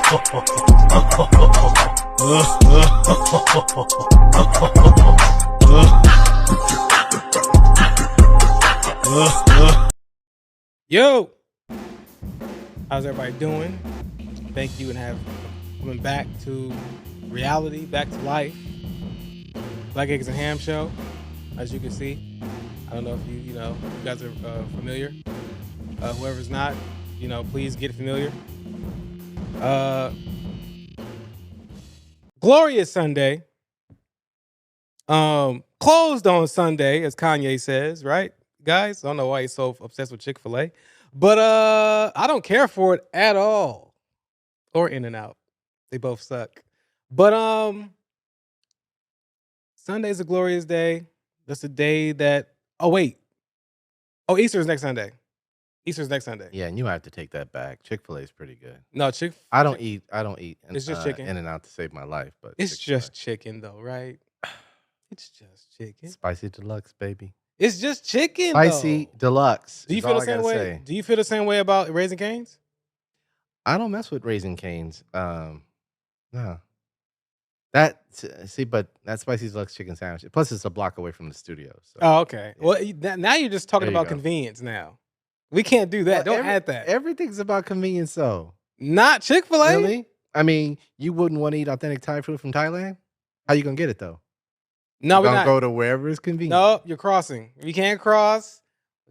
Yo, how's everybody doing? Thank you and have coming back to reality, back to life. Black Eggs and Ham show, as you can see. I don't know if you guys are familiar. Whoever's not, please get familiar. Glorious Sunday. Closed on Sunday, as Kanye says, right? Guys, I don't know why he's so obsessed with Chick-fil-A. But I don't care for it at all. Or In-N-Out. They both suck. But Sunday's a glorious day. That's a day that Easter is next Sunday. Easter's next Sunday. Yeah, and you have to take that back. Chick-fil-A is pretty good. No, I don't eat it's just chicken. In-N-Out to save my life, but It's Chick-fil-A. just chicken though, right? It's just chicken. Spicy deluxe, baby. It's just chicken. Spicy deluxe. Do you is feel all the I same gotta way? say. Do you feel the same way about Raising Cane's? I don't mess with Raising Cane's. No. But that spicy deluxe chicken sandwich. Plus, it's a block away from the studio. So. Oh, okay. Yeah. Well, now you're just talking There you about go. convenience now. We can't do that. Don't add that. Everything's about convenience, though. Not Chick-fil-A. Really? I mean, you wouldn't want to eat authentic Thai food from Thailand? How you gonna get it though? No, we're You're not. gonna go to wherever is convenient. No, you're crossing. You can't cross.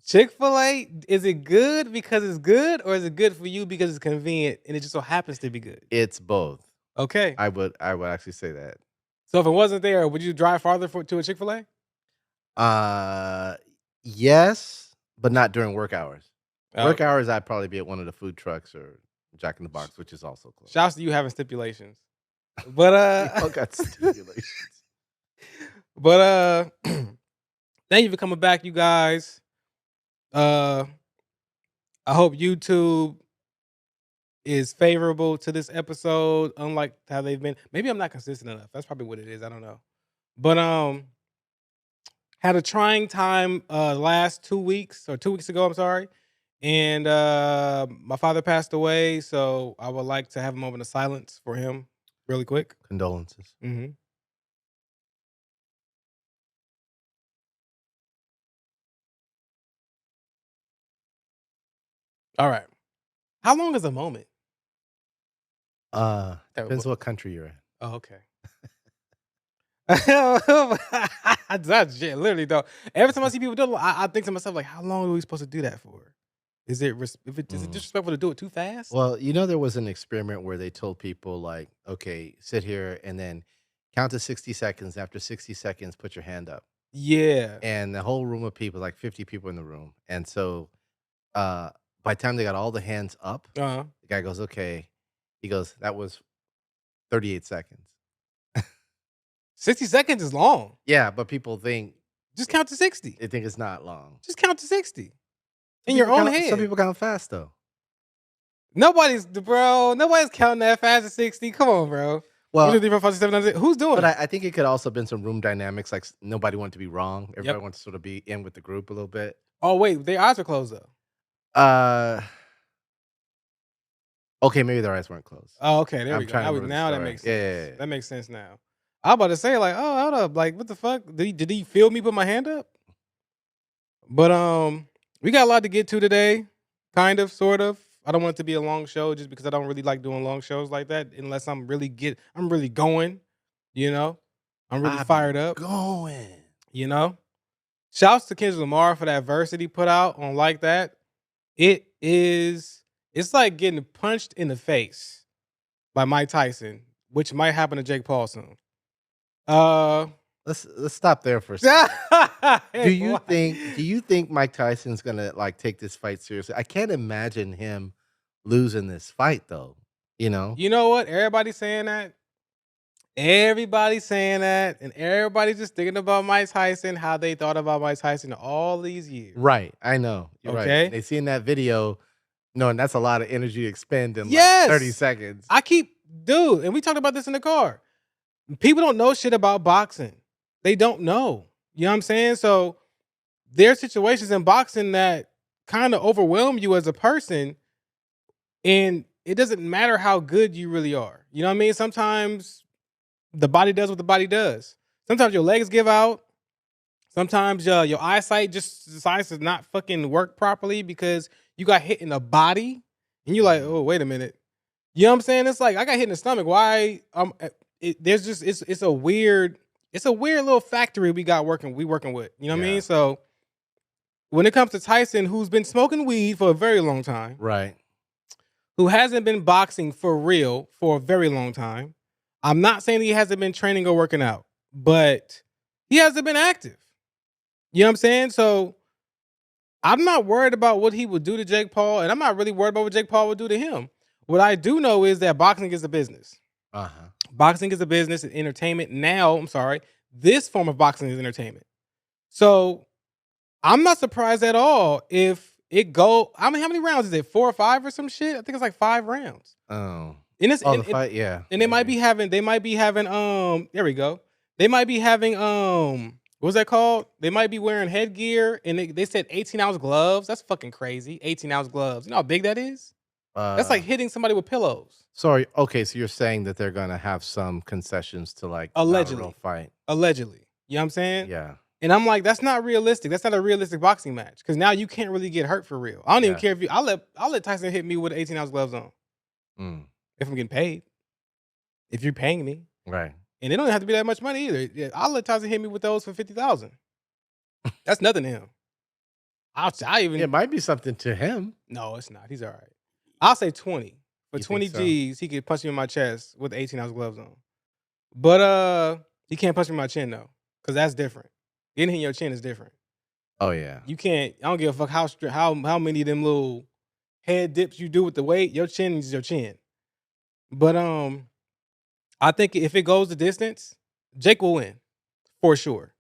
Chick-fil-A, is it good because it's good, or is it good for you because it's convenient and it just so happens to be good? It's both. Okay. I would actually say that. So if it wasn't there, would you drive farther to a Chick-fil-A? Yes, but not during work hours. Oh. Work hours, I'd probably be at one of the food trucks or Jack in the Box, which is also closed. Shouts to you having stipulations. But We all got stipulations. But thank you for coming back, you guys. I hope YouTube is favorable to this episode, unlike how they've been. Maybe I'm not consistent enough. That's probably what it is. I don't know. But had a trying time last 2 weeks, or 2 weeks ago, I'm sorry. And my father passed away, so I would like to have a moment of silence for him really quick. Condolences. Mm-hmm. All right. How long is a moment? Depends what country you're in. Oh, okay. That's shit. Literally, though. Every time I see people do it, I think to myself, like, how long are we supposed to do that for? Is it is it disrespectful to do it too fast? Well, there was an experiment where they told people, like, okay, sit here and then count to 60 seconds. After 60 seconds, put your hand up. Yeah. And the whole room of people, like 50 people in the room. And so by the time they got all the hands up, Uh-huh. the guy goes, okay. He goes, that was 38 seconds. 60 seconds is long. Yeah, but people think Just count to 60. they think it's not long. Just count to 60. In your own head. Some people count fast though. Nobody's counting that fast at 60. Come on, bro. Well, 1, 2, 3, 4, 5, 6, 7, 8, 9, 10. Who's doing but it? I think it could also been some room dynamics. Like nobody wanted to be wrong. Everybody Yep. wants to sort of be in with the group a little bit. Oh, wait. Their eyes are closed, though. Okay, maybe their eyes weren't closed. Oh, okay. There I'm we go. trying to remember the Now that story. makes sense. Yeah. That makes sense now. I was about to say, like, oh, hold up. Like, what the fuck? Did he feel me put my hand up? But we got a lot to get to today. Kind of, sort of. I don't want it to be a long show just because I don't really like doing long shows like that unless I'm really going, I'm really fired up. Going. Shouts to Kendrick Lamar for that verse that he put out on Like That. It's like getting punched in the face by Mike Tyson, which might happen to Jake Paul soon. Let's stop there for a second. Do you think Mike Tyson's gonna like take this fight seriously? I can't imagine him losing this fight though. You know what? Everybody's saying that. And everybody's just thinking about Mike Tyson, how they thought about Mike Tyson all these years. Right, I know. You're Okay. right. They see in that video, and that's a lot of energy to expend in Yes. like 30 seconds. And we talked about this in the car. People don't know shit about boxing. They don't know. You know what I'm saying? So there's situations in boxing that kind of overwhelm you as a person. And it doesn't matter how good you really are. You know what I mean? Sometimes the body does what the body does. Sometimes your legs give out. Sometimes your eyesight just decides to not fucking work properly because you got hit in the body, and you're like, Mhm. oh wait a minute. You know what I'm saying? It's like I got hit in the stomach. Why? There's just it's a weird little factory we working with. You know what I mean? Yeah. So when it comes to Tyson, who's been smoking weed for a very long time, Right. who hasn't been boxing for real for a very long time. I'm not saying he hasn't been training or working out, but he hasn't been active. You know what I'm saying? So I'm not worried about what he would do to Jake Paul, and I'm not really worried about what Jake Paul would do to him. What I do know is that boxing is a business. Uh-huh. Boxing is a business and entertainment. Now, I'm sorry, this form of boxing is entertainment. So I'm not surprised at all if it go. I mean, how many rounds is it? 4 or 5 or some shit? I think it's like 5 rounds. Oh. And it's Oh, the fight, yeah, and maybe. they might be having there we go. They might be having what's that called? They might be wearing headgear and they said 18-ounce gloves. That's fucking crazy. 18-ounce gloves. You know how big that is? That's like Uh, hitting somebody with pillows. sorry, okay, so you're saying that they're gonna have some concessions to, like, not a real Allegedly. fight. Allegedly. You know what I'm saying? Yeah. And I'm like, that's not realistic. That's not a realistic boxing match. Cause now you can't really get hurt for real. I don't even Yeah. care if you I'll let Tyson hit me with 18-ounce gloves on. Mm. If I'm getting paid. If you're paying me. Right. And it don't have to be that much money either. Yeah, I'll let Tyson hit me with those for 50,000. That's nothing to him. I It even might be something to him. no, it's not. He's all right. I'll say 20. For You think 20 so? G's, he could punch me in my chest with 18-ounce gloves on. But he can't punch me in my chin though, because that's different. Getting hit in your chin is different. Oh, yeah. You can't. I don't give a fuck how many of them little head dips you do with the weight. Your chin is your chin. But I think if it goes the distance, Jake will win for sure.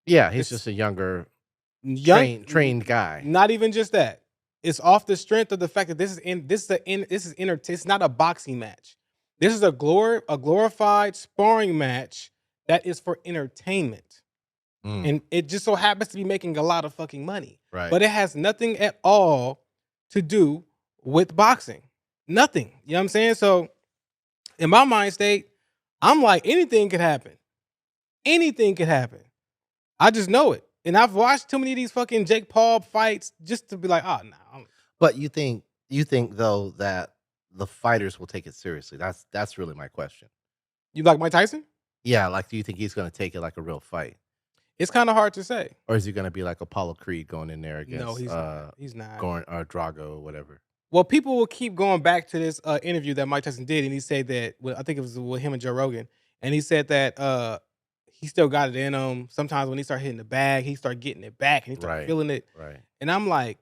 Yeah, he's It's just a younger, young, trained guy. not even just that. It's off the strength of the fact that it's not a boxing match. This is a glorified sparring match that is for entertainment. Mm, And it just so happens to be making a lot of fucking money. right. But it has nothing at all to do with boxing. Nothing. You know what I'm saying? So in my mind state, I'm like, anything could happen. Anything could happen. I just know it. And I've watched too many of these fucking Jake Paul fights just to be like, oh no. But you think though that the fighters will take it seriously? That's really my question. You like Mike Tyson? Yeah, like, do you think he's gonna take it like a real fight? It's kind of hard to say. Or is he gonna be like Apollo Creed going in there No, against, he's not. He's not. Gorn or Drago or whatever? Well, people will keep going back to this interview that Mike Tyson did, and he said that well, I think it was with him and Joe Rogan, and he said that he still got it in him. Sometimes when he start hitting the bag, he start getting it back, and he start Right, feeling it. right. And I'm like,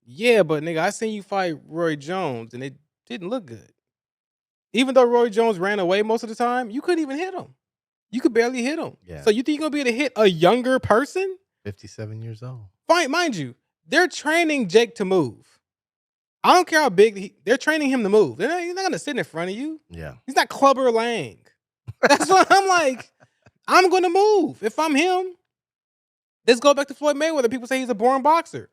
yeah, but nigga, I seen you fight Roy Jones, and it didn't look good. Even though Roy Jones ran away most of the time, you couldn't even hit him. You could barely hit him. Yeah. So you think you're gonna be able to hit a younger person? 57 years old. Fine, mind you, they're training Jake to move. I don't care how big they're training him to move. He's not gonna sit in front of you. Yeah. He's not Clubber Lang. That's what I'm like. I'm gonna move. If I'm him, let's go back to Floyd Mayweather. People say he's a boring boxer.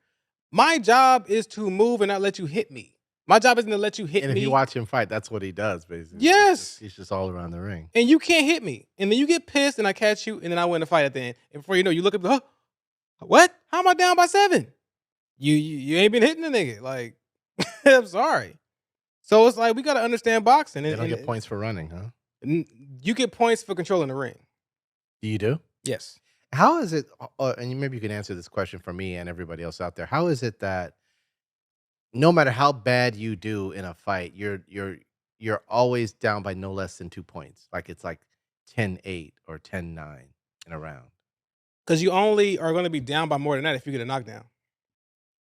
My job is to move and not let you hit me. My job isn't to let you hit And if me. you watch him fight, that's what he does, basically. Yes. He's just all around the ring. And you can't hit me. And then you get pissed and I catch you and then I win the fight at the end. And before you know, you look up, huh? What? How am I down by 7? You ain't been hitting the nigga. Like, I'm sorry. So it's like we gotta understand boxing. They And, don't get points for running, huh? you get points for controlling the ring. Do you do? Yes. How is it, maybe you can answer this question for me and everybody else out there. How is it that no matter how bad you do in a fight, you're always down by no less than 2 points? Like it's like 10-8 or 10-9 in a round. Because you only are gonna be down by more than that if you get a knockdown.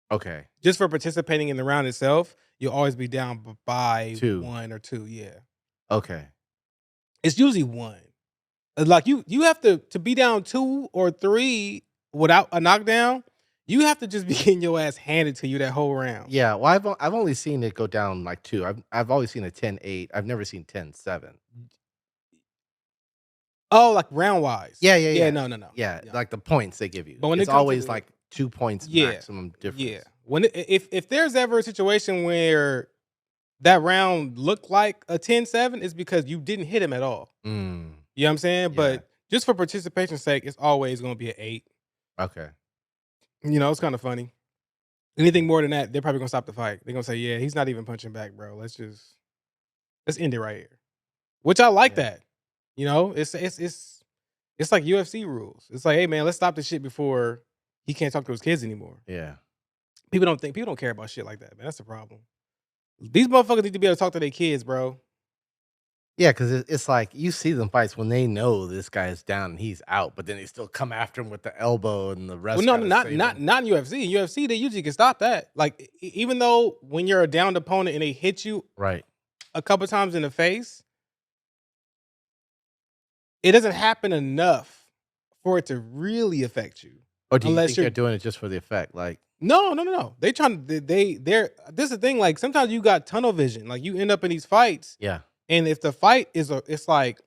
Okay. Just for participating in the round itself, you'll always be down by 2. 1 or 2. Yeah. Okay. It's usually 1. Like you have to be down 2 or 3 without a knockdown, you have to just be getting your ass handed to you that whole round. Yeah, well, I've only seen it go down like 2. I've always seen a 10-8. I've never seen 10-7. Oh, like round wise. Yeah, yeah, Yeah, yeah. no, no, no. Yeah, No. like the points they give you. But when it It's comes to always the like 2 points yeah, maximum difference. yeah. If there's ever a situation where that round looked like a 10-7 is because you didn't hit him at all. Mm, You know what I'm saying? yeah. But just for participation's sake, it's always gonna be an 8. Okay. You know, it's kinda funny. Anything more than that, they're probably gonna stop the fight. They're gonna say, "Yeah, he's not even punching back, bro. Let's end it right here." Which I like Yeah. that. You know, it's like UFC rules. It's like, "Hey, man, let's stop this shit before he can't talk to his kids anymore." Yeah. People don't care about shit like that, man. That's the problem. These motherfuckers need to be able to talk to their kids, bro. Yeah, because it's like you see them fights when they know this guy is down and he's out, but then they still come after him with the elbow, and the Well, rest no, got no, to not save not him. not in UFC. In UFC, they usually can stop that. Like, even though when you're a downed opponent and they hit you Right. a couple times in the face, it doesn't happen enough for it to really affect you. Or do you Unless think you're they're doing it just for the effect? Like, no, no, no, no. They trying to they're this is the thing. Like sometimes you got tunnel vision. Like you end up in these fights, yeah. and if the fight is it's like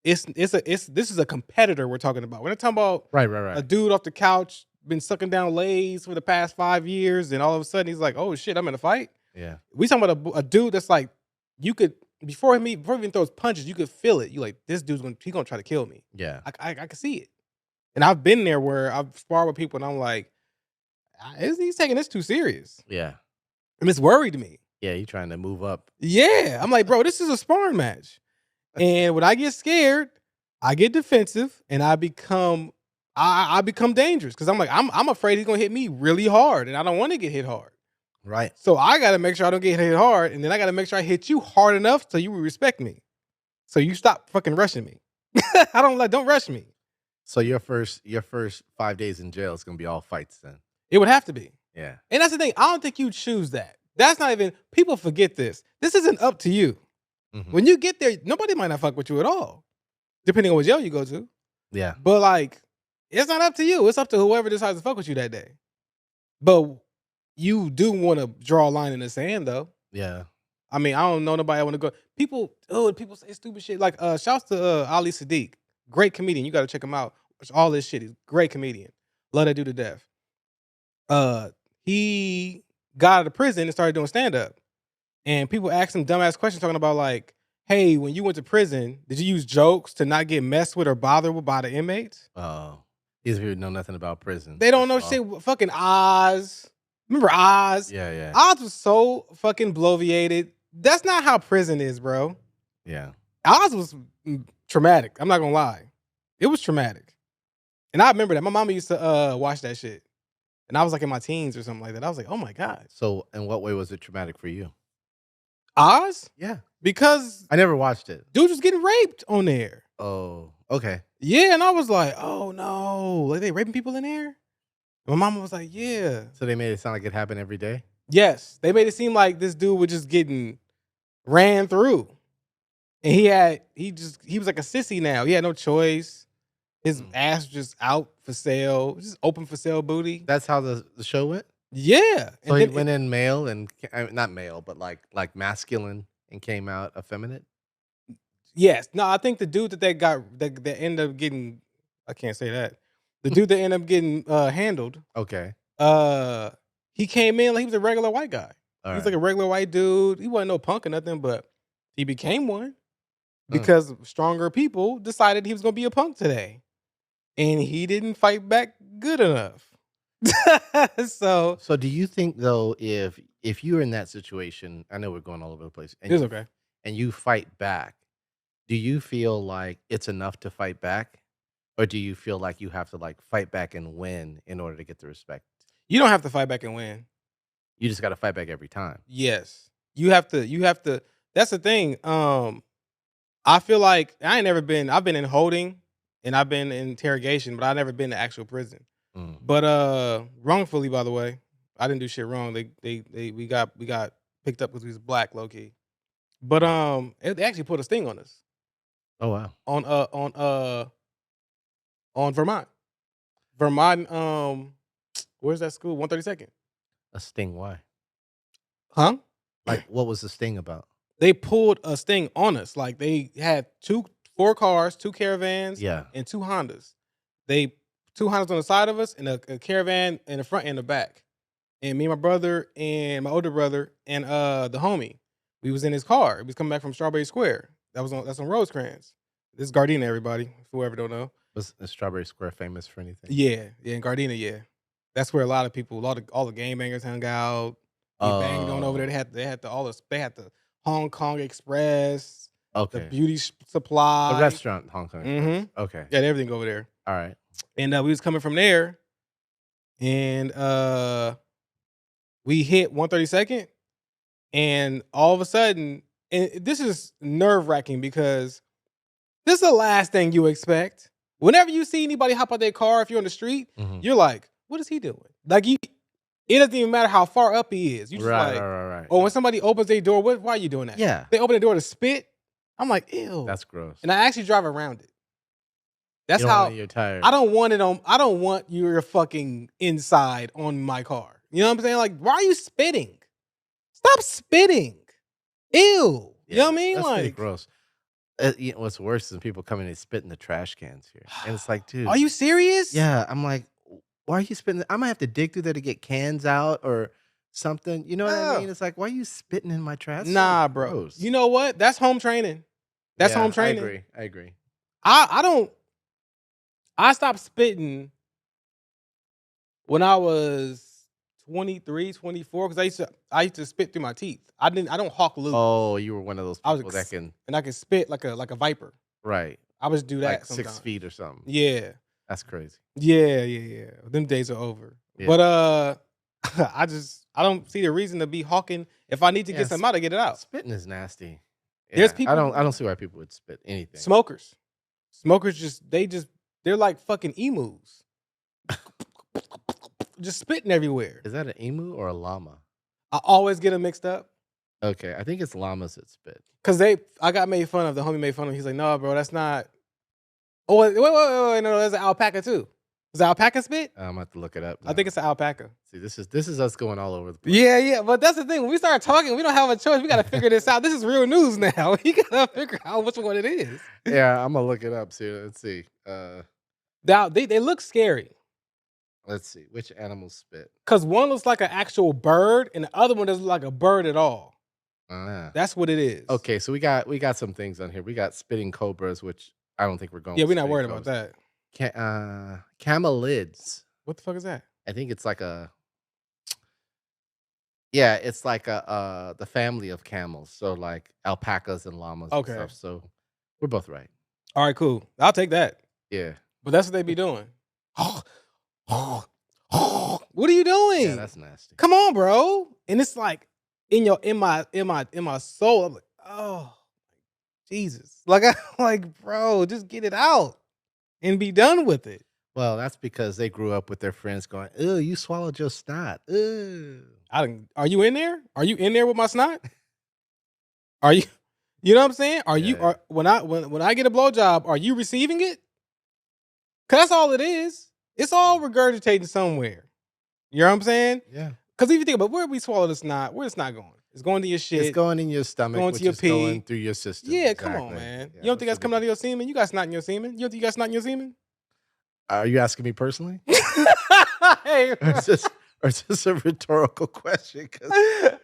it's this is a competitor we're talking about. We're not talking about Right, right, a right. dude off the couch been sucking down lays for the past 5 years, and all of a sudden he's like, "Oh shit, I'm in a fight." Yeah. We talking about a dude that's like you could before he even throws punches, you could feel it. You like this dude's gonna try to kill me. Yeah. I can see it, and I've been there where I've sparred with people, and I'm like, He's taking this too serious," Yeah. and it's worried me. Yeah, you trying to move up. Yeah, I'm like, bro, this is a sparring match. And when I get scared, I get defensive and I become dangerous because I'm afraid he's gonna hit me really hard and I don't want to get hit hard. Right. So I gotta make sure I don't get hit hard, and then I gotta make sure I hit you hard enough so you will respect me. So you stop fucking rushing me. Don't rush me. So your first 5 days in jail is gonna be all fights then. It would have to be. Yeah. And that's the thing. I don't think you choose that. That's not even people forget this. This isn't up to you. Hmm. When you get there, nobody might not fuck with you at all, depending on what jail you go to. Yeah. But like, it's not up to you. It's up to whoever decides to fuck with you that day. But you do want to draw a line in the sand, though. Yeah. I mean, I don't know nobody I want to go. People say stupid shit. Like, shouts to Ali Sadiq, great comedian. You got to check him out. Watch all this shit. He's a great comedian. Love that dude to death. He got out of prison and started doing stand up. And people ask him dumbass questions talking about like, hey, when you went to prison, did you use jokes to not get messed with or bothered with by the inmates? Oh, these people know nothing about prison. They don't First know of all. shit. Fucking Oz. Remember Oz? Yeah. Yeah. Oz was so fucking bloviated. That's not how prison is, bro. Yeah. Oz was traumatic. I'm not gonna lie. It was traumatic. And I remember that. My mama used to watch that shit. And I was like in my teens or something like that. I was like, oh my God. So, in what way was it traumatic for you? Oz? Yeah. Because I never watched it. dude was getting raped on there. Oh, okay. Yeah, and I was like, "Oh no, like they raping people in there?" My mama was like, "Yeah, So they made it sound like it happened every day? yes." They made it seem like this dude was just getting ran through, and he was like a sissy now. He had no choice. His Mm. ass was just out for sale, just open for sale booty. That's how the show went? Yeah, So and he then went in male and not male, but like masculine and came out effeminate? yes, no, I think the dude that ended up getting, I can't say that. The dude that ended up getting handled. Okay. Uh, he came in like he was a regular white guy. He was like Alright. a regular white dude. He wasn't no punk or nothing, but he became one Mm. because stronger people decided he was gonna be a punk today, and he didn't fight back good enough. So So do you think though if you're in that situation, I know we're going all over the place, it was okay. and you fight back, do you feel like it's enough to fight back? Or do you feel like you have to like fight back and win in order to get the respect? You don't have to fight back and win. You just gotta fight back every time. Yes, you have to. You have to. That's the thing. I feel like I ain't never been. I've been in holding and I've been in interrogation, but I've never been to actual prison. Mm. But wrongfully, by the way, I didn't do shit wrong. We got picked up because we was black, low key. But Right. they actually put a sting on us Oh wow. on Vermont. Vermont, where's that school? 132nd. A sting, why? Huh? Like what was the sting about? They pulled a sting on us. Like they had 4 cars, 2 caravans, Yeah. and 2 Hondas. They 2 Hondas on the side of us and a caravan in the front and the back. And me and my brother and my older brother and the homie. We was in his car. He was coming back from Strawberry Square. That's on Rosecrans. This is Gardena, everybody. Whoever don't know. Was Strawberry Square famous for anything? Yeah, in Gardena, yeah. That's where a lot of people, all the game bangers hung out. He banged on over there. Oh, They had the Hong Kong Express, the okay. beauty The supply. restaurant, Hong Kong Mm-hmm. Express. Okay. Yeah, everything over there. All right. And we was coming from there, and we hit 132nd, and all of a sudden, and this is nerve wracking because this is the last thing you expect. Whenever you see anybody hop out their car, if you're on the street, Mhm. you're like, "What is he doing?" Like it doesn't even matter how far up he is. You just Right, like, right, right, right. or when somebody opens their door, why are you doing that? Yeah. They open the door to spit. I'm like, ew. That's gross. And I actually drive around it. That's You don't want how it, you're tired. I don't want it on. I don't want your fucking inside on my car. You know what I'm saying? Like, why are you spitting? Stop spitting. Ew. You know what I mean? That's pretty Like, gross. What's worse is people come in and spit in the trash cans here, and it's like, dude, are you serious? yeah. I'm like, why are you spitting? I might have to dig through there to get cans out or something. You know what I Yeah. mean? It's like, why are you spitting in my trash? That's so Nah, bro. gross. You know what? That's home training. That's Yeah, home training. I agree. I don't. I stopped spitting when I was 23, 24 because I used to spit through my teeth. I don't hawk loose. Oh, you were one of those I was people that can, and I can spit like a viper. right, I would just do that like sometimes. 6 feet or something. Yeah. That's crazy. Yeah. Them days are over. Yeah. But I don't see the reason to be hawking. If I need to Yeah, get something out, I get it out. Spitting is nasty. There's Yeah, people- I don't see why people would spit anything. Smokers they're like fucking emus. Just spitting everywhere. Is that an emu or a llama? I always get them mixed up. Okay, I think it's llamas that spit. Cause I got made fun of. The homie made fun of me. He's like, "No, bro, that's not." Oh wait, no, there's an alpaca too. Is it alpaca spit? I'm gonna have to look it up. I think it's an alpaca. See, this is us going all over the place. Yeah, but that's the thing. When we start talking, we don't have a choice. We got to figure this out. This is real news now. We got to figure out which one it is. Yeah, I'm gonna look it up. See, let's see. Now they look scary. Let's see which animals spit. Cause one looks like an actual bird, and the other one doesn't look like a bird at all. That's what it is. Okay, so we got some things on here. We got spitting cobras, which I don't think we're going. Yeah, with we're not spitting worried about cobras. that. Camelids. What the fuck is that? I think it's like it's like the family of camels. So like alpacas and llamas Okay. and stuff. So we're both right. All right, cool. I'll take that. Yeah. But that's what they be doing. What are you doing? Yeah, that's nasty. Come on, bro. And it's like in my soul. I'm like, oh, Jesus. Like I'm like, bro, just get it out and be done with it. Well, that's because they grew up with their friends going, "Ew, you swallowed your snot." Ew. Are you in there? Are you in there with my snot? Are you? You know what I'm saying? Yeah. When I get a blowjob, are you receiving it? Cause that's all it is. It's all regurgitating somewhere. You know what I'm saying? Yeah. Cause if you think about where we swallow the snot, where it's not going. It's going to your shit. It's going in your stomach, going to which your is pee. going through your system. Yeah, come on, Exactly. man. Yeah, You don't think that's what coming out we of your semen? You got snot in your semen? You don't think you got snot in your semen? Are you asking me personally? Hey, or is this a rhetorical question? 'Cause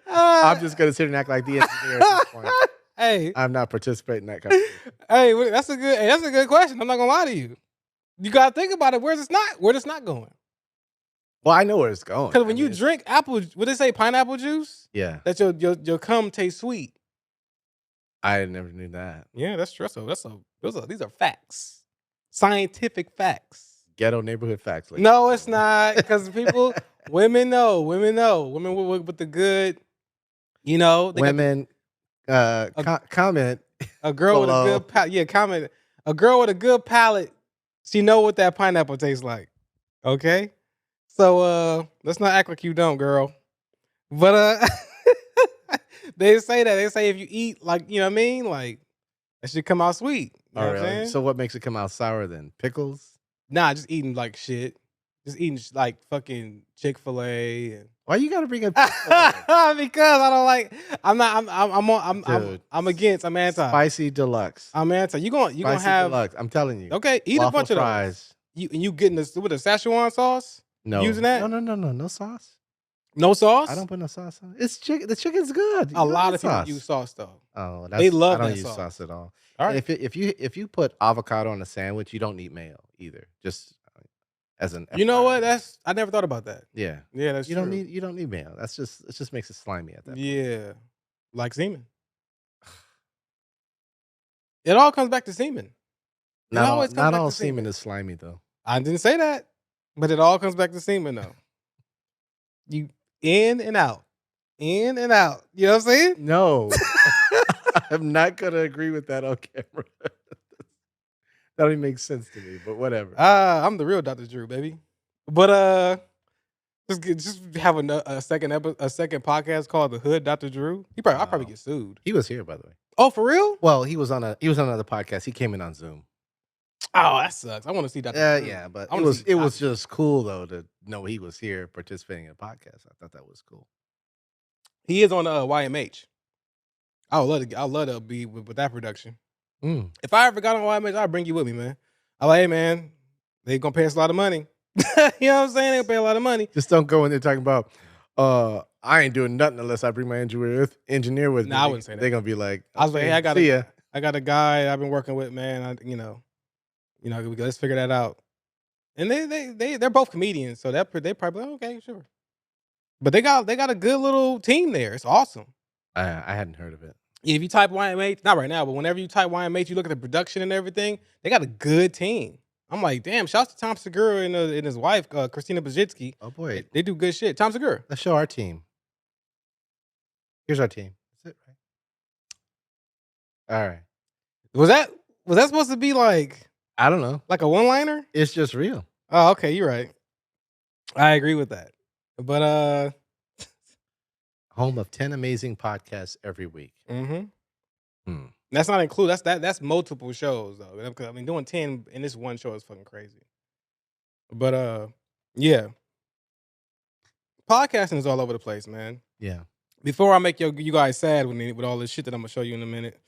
I'm just gonna sit and act like the engineer at this point. Hey, I'm not participating in that conversation. hey, that's a good question. I'm not gonna lie to you. You gotta think about it. Where's it not? Where it's not going? Well, I know where it's going. Because when I you mean, drink apple, what they say, pineapple juice, yeah, that your cum tastes sweet. I never knew that. Yeah, that's true. These are facts, scientific facts. Ghetto neighborhood facts. Like No, it's not because women know, women with the good, they got women. Comment. a girl with a below. good palate. Yeah, comment. A girl with a good palate, she know what that pineapple tastes like. Okay, so let's not act like you don't, girl. But they say that. They say if you eat like, you know what I mean, like that should come out sweet. You know Oh, what I'm really? saying? So what makes it come out sour then? Pickles? Nah, just eating like shit. Just eating like fucking Chick-fil-A and Why you gotta bring up because I don't like. I'm against. I'm anti. spicy deluxe? I'm anti. You gonna Spicy have deluxe. I'm telling you. okay? Eat Waffle a bunch of those. fries. You getting this with a Szechuan sauce? No. Using that? No. No sauce. No I sauce? don't put no sauce on it. It's chicken. The chicken's good. A You don't lot need of people use sauce. sauce though. Oh, They I love don't that use sauce sauce. at all. All And right. if you put avocado on a sandwich, you don't need mayo either. Just as an You know FYI. what? That's I never thought about that. Yeah. Yeah, that's true. You don't need mayo. That's just it just makes it slimy at that point. Yeah. Like semen. It all comes back to semen. It always comes Not back all to semen semen. is slimy though. I didn't say that, but it all comes back to semen though. You in and out, in and out. You know what I'm saying? No. I'm not gonna agree with that on camera. That don't even make sense to me, but whatever. I'm the real Dr. Drew, baby. But just have a second podcast called The Hood Dr. Drew. I'll probably Wow. get sued. He was here, by the way. Oh, for real? Well, he was on another podcast. He came in on Zoom. Oh, that sucks. I want to see Dr. Drew. Yeah, but I want to see it was Dr. Drew. just cool though to know he was here participating in a podcast. I thought that was cool. He is on YMH. I would love to be with that production. Mm. If I ever got on YMH, I'd bring you with me, man. I'm like, hey man, they gonna pay us a lot of money. You know what I'm saying? They gonna pay a lot of money. Just don't go in there talking about I ain't doing nothing unless I bring my engineer with me. Nah, I wouldn't say that. They're gonna be like, I was like, hey, see ya. I got a guy I've been working with, man. Let's figure that out. And they're both comedians, so they probably like, okay, sure. But they got a good little team there. It's awesome. I hadn't heard of it. Yeah, if you type YMH, not right now, but whenever you type YMH, you look at the production and everything. They got a good team. I'm like, damn. Shouts to Tom Segura and his wife, Christina Pajitsky. Oh boy, They do good shit. Tom Segura. let's show our team. Here's our team. That's it, right? All right. Was that supposed to be like I don't know. a one liner? It's just real. Oh, okay, you're right. I agree with that. But Home of 10 amazing podcasts every week. mm-hmm. Hmm. That's not include. That's multiple shows though. Because I mean, doing 10 in this one show is fucking crazy. But yeah, podcasting is all over the place, man. Yeah. Before I make you guys sad with all this shit that I'm gonna show you in a minute,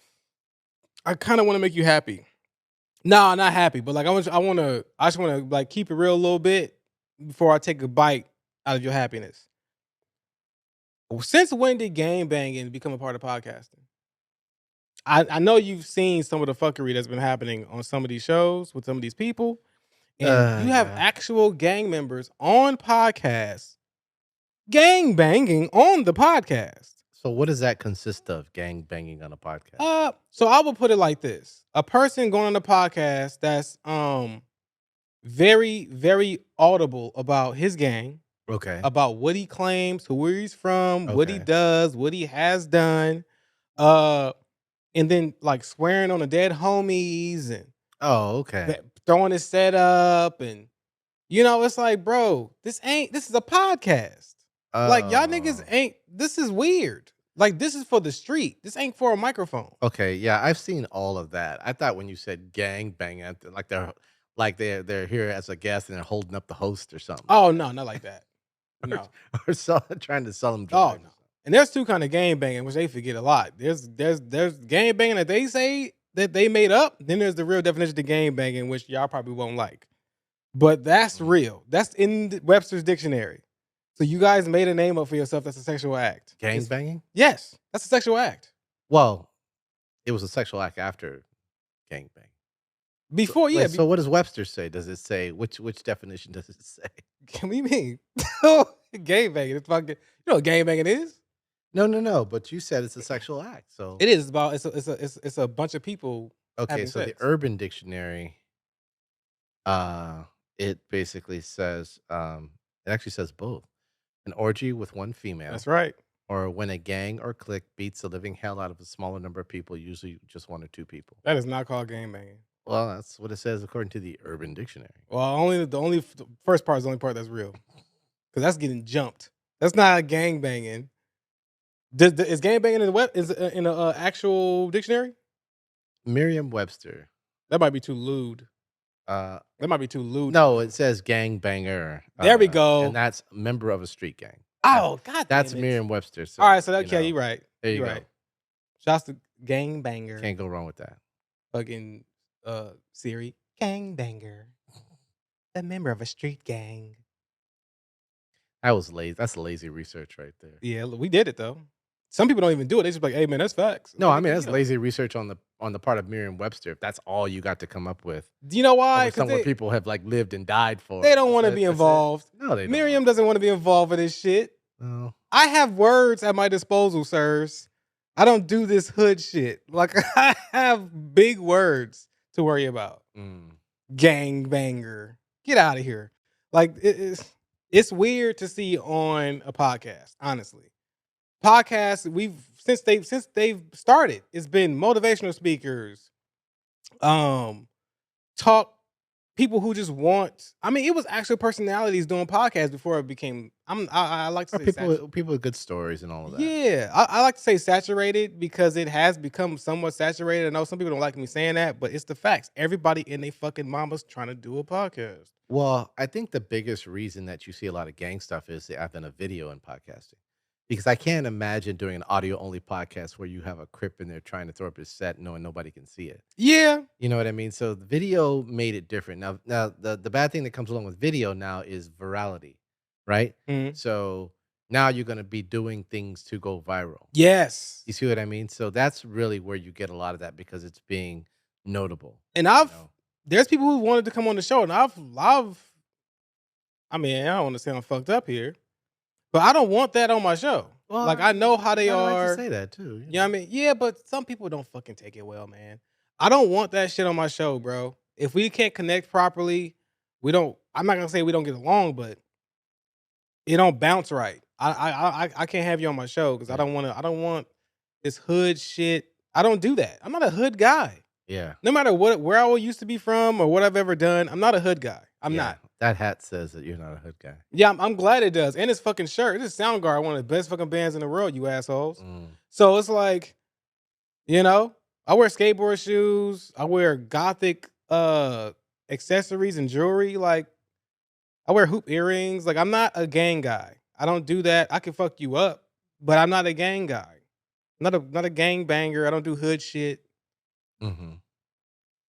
I kind of want to make you happy. No, not happy, but like I just want to like keep it real a little bit before I take a bite out of your happiness. Since when did game banging become a part of podcasting? I know you've seen some of the fuckery that's been happening on some of these shows with some of these people, and you have Yeah. actual gang members on podcasts, gang banging on the podcast. So what does that consist of? Gang banging on a podcast? So I will put it like this: a person going on a podcast that's very, very audible about his gang, Okay. about what he claims, who he's from, what he Okay. does, what he has done, and then like swearing on the dead homies and Oh, okay. throwing his setup, and it's like, bro, this is a podcast. Like y'all niggas Oh. ain't. This is weird. Like this is for the street. This ain't for a microphone. Okay, yeah, I've seen all of that. I thought when you said gang banging, they're here as a guest and they're holding up the host or something. Oh no, not like that. No. Or trying to sell them Oh drugs. no. And there's two kind of game banging, which they forget a lot. There's game banging that they say that they made up. Then there's the real definition of game banging, which y'all probably won't like. But that's real. That's in Webster's dictionary. So you guys made a name up for yourself. That's a sexual act. Gang banging? Yes, that's a sexual act. Well, it was a sexual act after gang bang. Before, yeah. So what does Webster say? Does it say which definition does it say? What do you mean? Game banging. It's fucking. You know what game banging is? No. But you said it's a sexual act. So It is about. It's a bunch of people. okay. Having So the sex. Urban Dictionary, it basically says, it actually says both: an orgy with one female. That's right. Or when a gang or clique beats the living hell out of a smaller number of people, usually just one or two people. That is not called game banging. Well, that's what it says according to the Urban Dictionary. Well, the first part is the only part that's real, because that's getting jumped. That's not gang banging. Is gang banging in the web is in a actual dictionary? Merriam-Webster. That might be too lewd. Uh, That might be too lewd. no, it says gang banger. There we go. And that's member of a street gang. Oh God, That's damn it. Merriam-Webster. So, All right, so okay, you're right. There you You're go. right. Shouts to gang banger. Can't go wrong with that. Fucking Siri. Gang banger. A member of a street gang. That was lazy. That's lazy research right there. Yeah, we did it though. Some people don't even do it. They just be like, "Hey man, that's facts." No, I Like, mean, you that's know, lazy research on the part of Merriam-Webster, if that's all you got to come up with do you know why? over Because somewhere people have, like, lived and died for. they don't want to be That's it? involved. No, they don't want Miriam doesn't want to be involved in this shit. no. I have words at my disposal, sirs. I don't do this hood shit. Like I have big words to worry about. Mm. Gang banger. Get out of here. Like it's weird to see on a podcast, honestly. Podcasts, we've since they've started, it's been motivational speakers, um, talk people who just want. I mean, it was actual personalities doing podcasts before it became. I like to Or say people with good stories and all of that. yeah, I like to say saturated because it has become somewhat saturated. I know some people don't like me saying that, but it's the facts. Everybody in their fucking mama's trying to do a podcast. Well, I think the biggest reason that you see a lot of gang stuff is the advent of video and podcasting. Because I can't imagine doing an audio only podcast where you have a crip in there trying to throw up his set knowing nobody can see it. Yeah. You know what I mean? So the video made it different. Now the bad thing that comes along with video now is virality, right? Mhm. So now you're gonna be doing things to go viral. Yes. You see what I mean? So that's really where you get a lot of that because it's being notable, And you I've know? there's people who wanted to come on the show, and I mean, I don't want to sound fucked up here, but I don't want that on my show. Well, Like I I know mean, how you they got a right to are. say that too, You know what I mean? Yeah, but some people don't fucking take it well, man. I don't want that shit on my show, bro. If we can't connect properly, we don't. I'm not gonna say we don't get along, but it don't bounce right. I can't have you on my show because I Yeah. don't want to. I don't want this hood shit. I don't do that. I'm not a hood guy. Yeah. No matter where I used to be from or what I've ever done, I'm not a hood guy. I'm Yeah. not. That hat says that you're not a hood guy. Yeah, I'm glad it does. And it's fucking shirt. This is Soundgarden, one of the best fucking bands in the world, you assholes. Mm. So it's like, you know, I wear skateboard shoes. I wear gothic accessories and jewelry. Like I wear hoop earrings. Like I'm not a gang guy. I don't do that. I can fuck you up, but I'm not a gang guy. Not a gang banger. I don't do hood shit. Mhm.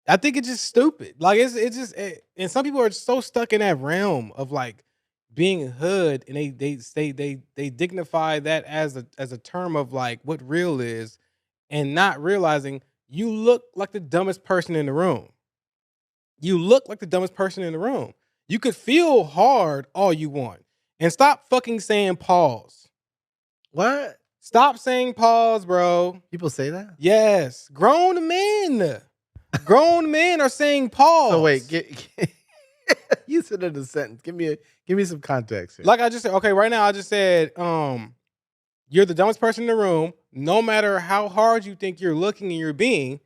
I think it's just stupid. Like it's just and some people are so stuck in that realm of like being hood and they say they dignify that as a term of like what real is and not realizing you look like the dumbest person in the room. You look like the dumbest person in the room. You could feel hard all you want. And stop fucking saying pause. What? Stop saying pause, bro. People say that? Yes. Grown men. Grown men are saying So pause. wait, use it in a sentence. Give me some context here. Like I just said, okay, right now I just said, you're the dumbest person in the room. No matter how hard you think you're looking and you're being,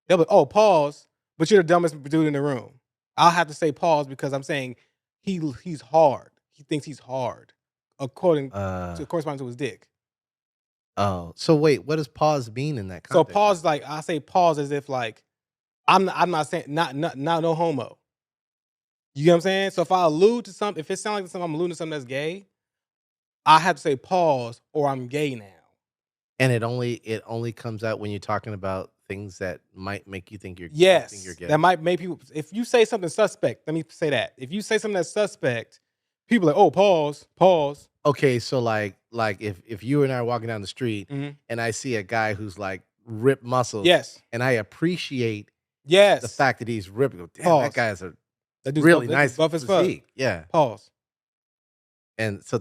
they'll be, oh, pause, but you're the dumbest dude in the room. I'll have to say pause because I'm saying he's hard. He thinks he's hard, according Uh to corresponding to his dick. oh. So wait, what does pause mean in that So context? pause, like I say pause as if like I'm not saying not no homo. You get what I'm saying? So if I allude to something, if it sounds like something I'm alluding to something that's gay, I have to say pause or I'm gay now. And it only comes out when you're talking about things that might make you think you're Yes, gay. that might make people. If you say something suspect, let me say that. If you say something that's suspect, people are like, oh, pause, pause. Okay, so like if you and I are walking down the street Mhm. and I see a guy who's like ripped muscles Yes, and I appreciate yes. the fact that he's ripped, go, damn, Pause. that guy has a That dude's really that dude's nice buff as fuck. physique. Yeah. Pause. And so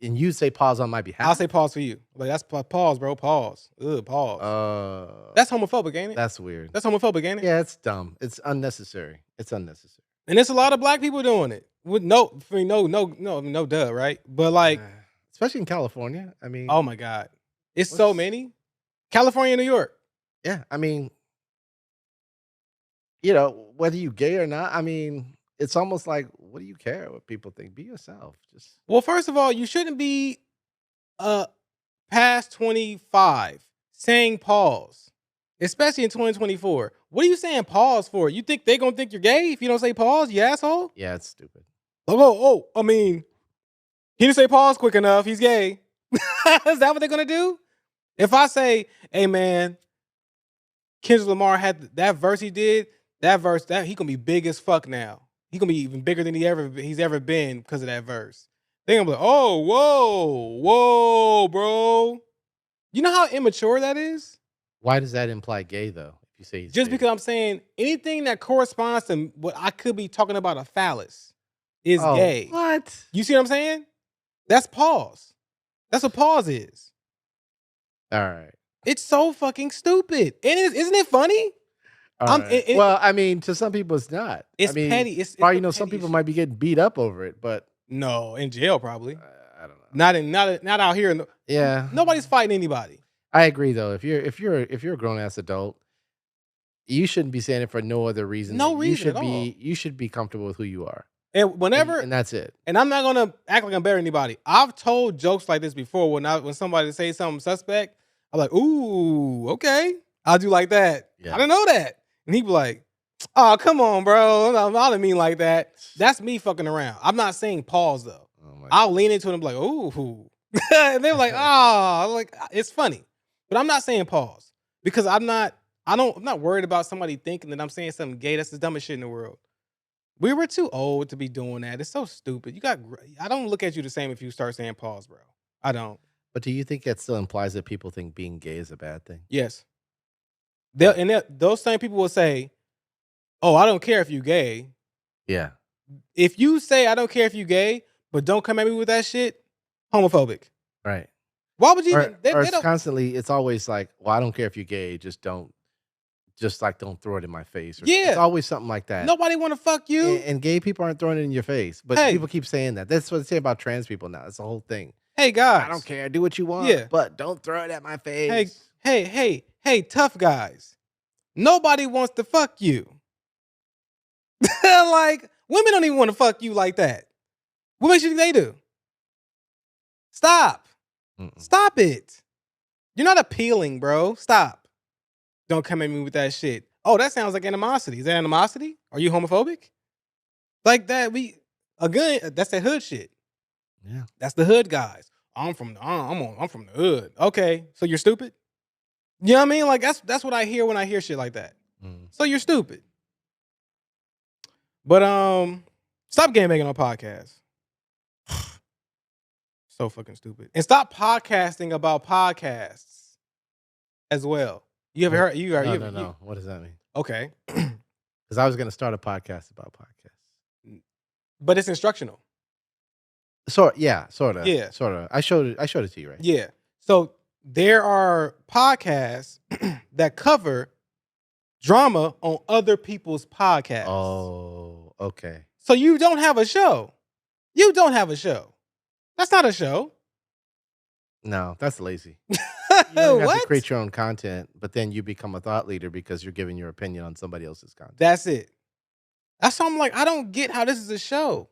and you say pause on my behalf. I'll say pause for you. Like that's pause, bro. Pause. Ugh, pause. That's homophobic, ain't it? That's weird. That's homophobic, ain't it? Yeah, it's dumb. It's unnecessary. It's unnecessary. And there's a lot of black people doing it. With no duh, right? But like, Especially in California. I mean, oh my God. It's so What's- many. California, New York. yeah, I mean, you know, whether you gay or not, I mean, it's almost like, what do you care what people think? Be yourself. Just Well, first of all, you shouldn't be uh past 25 saying pause, especially in 2024. What are you saying pause for? You think they gonna think you're gay if you don't say pause, you asshole? yeah, it's stupid. I mean, he didn't say pause quick enough. He's gay. Is that what they're gonna do? If I say, hey man, Kendrick Lamar had that verse he did, that he gonna be big as fuck now. He gonna be even bigger than he's ever been because of that verse. They gonna be like, "Oh, whoa, bro." You know how immature that is? Why does that imply gay though? If you say he's Just gay. because I'm saying anything that corresponds to what I could be talking about a phallus is Oh, gay. what? You see what I'm saying? That's pause. That's what pause is. All right. It's so fucking stupid. And isn't it funny? All I'm right. Well, I mean, to some people it's not. I it's mean, petty. It's probably the some pettiest people shit. might be getting beat up over it, but No, in jail probably. I don't know. Not out here. Yeah. Nobody's fighting anybody. I agree though. If you're a grown ass adult, you shouldn't be saying it for no other reason than No reason at all. you should be comfortable with who you are. And whenever And that's it. and I'm not gonna act like I'm better than anybody. I've told jokes like this before when somebody say something suspect, I'm like, ooh, okay. I'll do like that. Yeah. I didn't know that. And he be like, oh, come on, bro. I didn't mean like that. That's me fucking around. I'm not saying pause though. Oh my I'll lean into it and be like, ooh. And they're like, oh, like it's funny. But I'm not saying pause. Because I'm not worried about somebody thinking that I'm saying something gay. That's the dumbest shit in the world. We were too old to be doing that. It's so stupid. I don't look at you the same if you start saying pause, bro. I don't. But do you think that still implies that people think being gay is a bad thing? Yes. Right. Those same people will say, oh, I don't care if you gay. Yeah. If you say I don't care if you gay, but don't come at me with that shit, homophobic. Right. Why would you Or even they it's don't constantly it's always like, well, I don't care if you're gay, don't throw it in my face. Or it's Yeah. always something like that. Nobody wanna fuck you. And gay people aren't throwing it in your face, but Hey. people keep saying that. That's what they say about trans people now. That's the whole thing. Hey guys. I don't care. Do what you want, Yeah. but don't throw it at my face. Hey, tough guys. Nobody wants to fuck you. Like, women don't even want to fuck you like that. What makes you think they do? Stop. Mm-mm. Stop it. You're not appealing, bro. Stop. Don't come at me with that shit. Oh, that sounds like animosity. Is that animosity? Are you homophobic? Like that, that's that hood shit. Yeah. That's the hood guys. I'm from the hood. Okay, so you're stupid? You know what I mean? Like that's what I hear when I hear shit like that. Mm. So you're stupid. But stop game making on podcasts. So fucking stupid. And stop podcasting about podcasts as well. You ever heard No. What does that mean? Okay. Because I was going to start a podcast about podcasts. But it's instructional. Sort of. Yeah. Sort of. I showed it to you, right? Yeah. So there are podcasts that cover drama on other people's podcasts. Oh, okay. So you don't have a show. You don't have a show. That's not a show. No, that's lazy. You don't have to What? create your own content, but then you become a thought leader because you're giving your opinion on somebody else's content. That's it. That's why I'm like, I don't get how this is a show.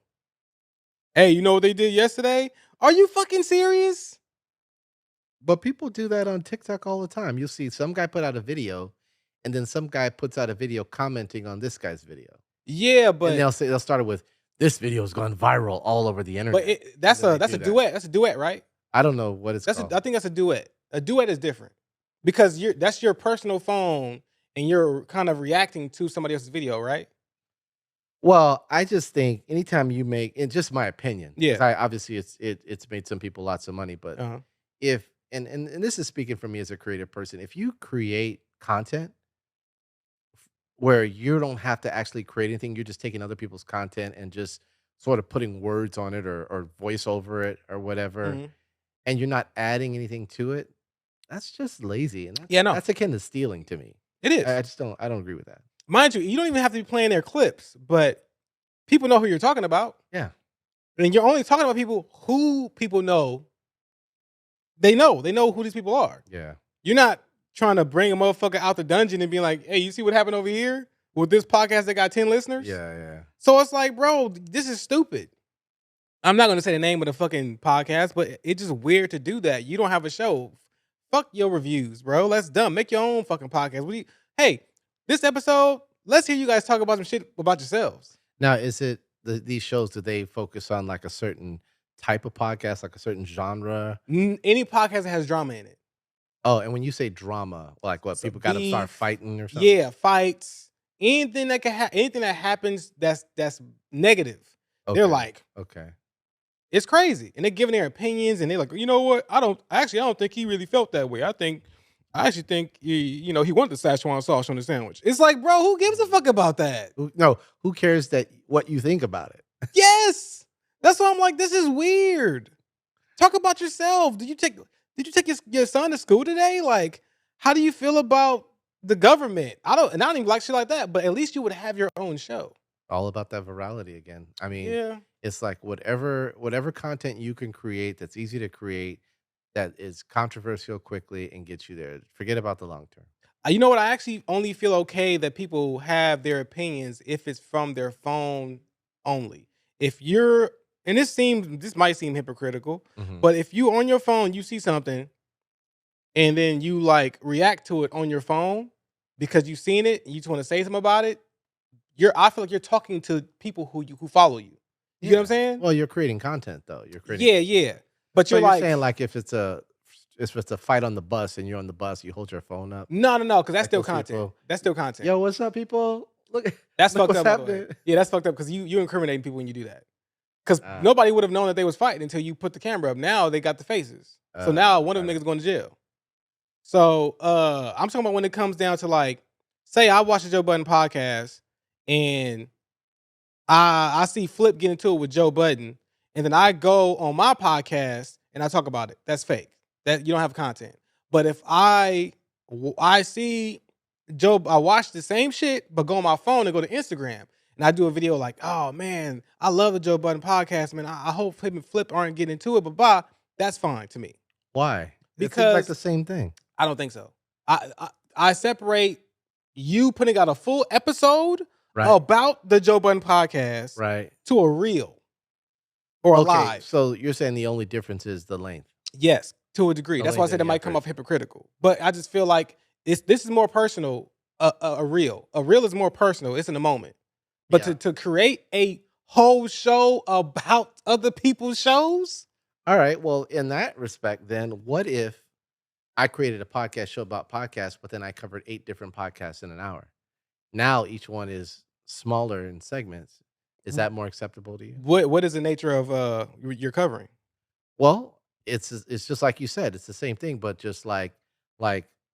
Hey, you know what they did yesterday? Are you fucking serious? But people do that on TikTok all the time. You'll see some guy put out a video, and then some guy puts out a video commenting on this guy's video. Yeah, And but they'll start it with, "This video's gone viral all over the internet." that's And then a they do that. duet. That's a duet, right? I don't know what it's called. I think that's a duet. A duet is different because that's your personal phone and you're kind of reacting to somebody else's video, right? Well, I just think anytime you make, it's just my opinion. 'Cause Yeah. obviously it's made some people lots of money, but Uh-huh. if and this is speaking for me as a creative person, if you create content where you don't have to actually create anything, you're just taking other people's content and just sort of putting words on it or voice over it or whatever, Mhm. and you're not adding anything to it, that's just lazy, and Yeah, no. that's akin to stealing to me. It is. I don't agree with that. Mind you, you don't even have to be playing their clips, but people know who you're talking about. Yeah. And you're only talking about people who people know. They know who these people are. Yeah. You're not trying to bring a motherfucker out the dungeon and be like, hey, you see what happened over here with this podcast that got 10 listeners? Yeah. So it's like, bro, this is stupid. I'm not going to say the name of the fucking podcast, but it's just weird to do that. You don't have a show. Fuck your reviews, bro. That's dumb. Make your own fucking podcast. Hey, this episode, let's hear you guys talk about some shit about yourselves. Now, is it these shows, do they focus on like a certain type of podcast, like a certain genre? Any podcast that has drama in it. Oh, and when you say drama, like what, So people got to start beef, fighting or something? Yeah, fights. Anything that anything that happens that's negative. Okay. They're like, Okay. It's crazy, and they're giving their opinions, and they're like, you know what? I don't think he really felt that way. I actually think he wanted the Szechuan sauce on the sandwich. It's like, bro, who gives a Mm. fuck about that? No, who cares that what you think about it? Yes, that's why I'm like, this is weird. Talk about yourself. Did you take your son to school today? Like, how do you feel about the government? I don't even like shit like that. But at least you would have your own show. All about that virality again. I mean, Yeah. it's like whatever content you can create that's easy to create, that is controversial quickly and gets you there. Forget about the long term. You know what? I actually only feel okay that people have their opinions if it's from their phone only. If you're, and this might seem hypocritical, Mhm. but if you on your phone, you see something and then you like react to it on your phone because you've seen it and you just want to say something about it, I feel like you're talking to people who follow you. You get what I'm Yeah. saying? Well, you're creating content though. You're creating Yeah, yeah. But So you're you're like, saying like if it's a fight on the bus and you're on the bus, you hold your phone up no, no, no, because that's like still those content. people. That's still content. Yo, what's up, people? Look, That's look fucked what's up, by the way. happening. Yeah, that's fucked up because you incriminating people when you do that. Because Uh, nobody would have known that they was fighting until you put the camera up. Now they got the faces. So now one of got them it. niggas going to jail. So I'm talking about when it comes down to like, say I watch the Joe Budden podcast and I see Flip get into it with Joe Budden, and then I go on my podcast and I talk about it. That's fake. That you don't have content. But if I see I watch the same shit, but go on my phone and go to Instagram and I do a video like, oh man, I love the Joe Budden podcast, man. I hope him and Flip aren't getting into it, but that's fine to me Why? It seems like the because same thing. I don't think so. I separate you putting out a full episode Right. about the Joe Budden podcast Right. to a reel or a Okay. live. So you're saying the only difference is the length. Yes, to a degree. The That's why I length said and it the might come effort. off hypocritical. But I just feel like this is more personal. A reel. A reel is more personal. It's in the moment. But Yeah. to create a whole show about other people's shows, All right. Well, in that respect, then what if I created a podcast show about podcasts, but then I covered 8 different podcasts in an hour? Now each one is smaller in segments. Is that more acceptable to you? what is the nature of you're covering? Well, it's just like you said, it's the same thing, but just like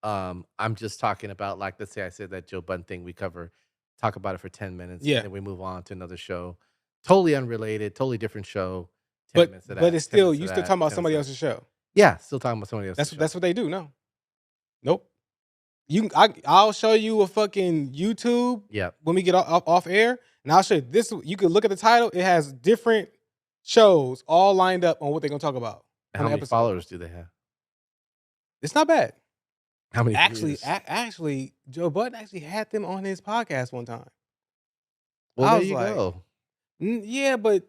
I'm just talking about, like, let's say I said that Joe Budden thing, we talk about it for 10 minutes and Yeah. then we move on to another show. Totally unrelated, totally different show. 10 minutes of But that, it's 10 still minutes of you still that, talking about 10 minutes somebody of that. else's show. Yeah, still talking about somebody else's show. That's what they do. No. Nope. I'll show you a fucking YouTube Yep. when we get off air, and I'll show you this. You can look at the title; it has different shows all lined up on what they're gonna talk about on How the many episode. followers do they have? It's not bad, How many actually. views? Actually, Joe Budden actually had them on his podcast one time. Well, I there was you like, go. Yeah, but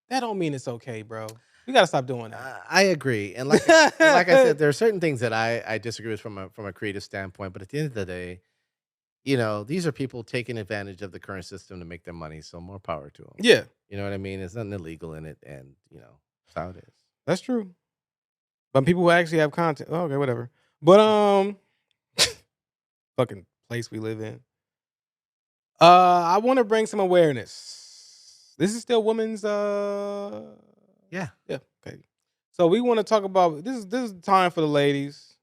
that don't mean it's okay, bro. We gotta stop doing that. I agree, and like I said, there are certain things that I disagree with from a creative standpoint. But at the end of the day, these are people taking advantage of the current system to make their money. So more power to them. Yeah, You know what I mean? There's nothing illegal in it, and that's how it is. that's true. But people who actually have content, okay, whatever. But fucking place we live in. I want to bring some awareness. This is still women's Yeah. yeah, okay. So we want to talk about this is time for the ladies.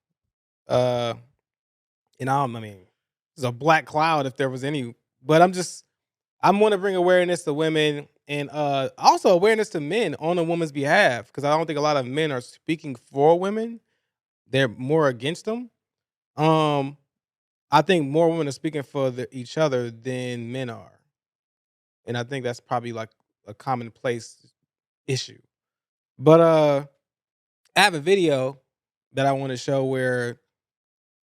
Uh I mean, it's a black cloud if there was any, but I want to bring awareness to women and also awareness to men on a woman's behalf because I don't think a lot of men are speaking for women. They're more against them. Um I think more women are speaking for each other than men are. And I think that's probably like a commonplace issue. But I have a video that I want to show where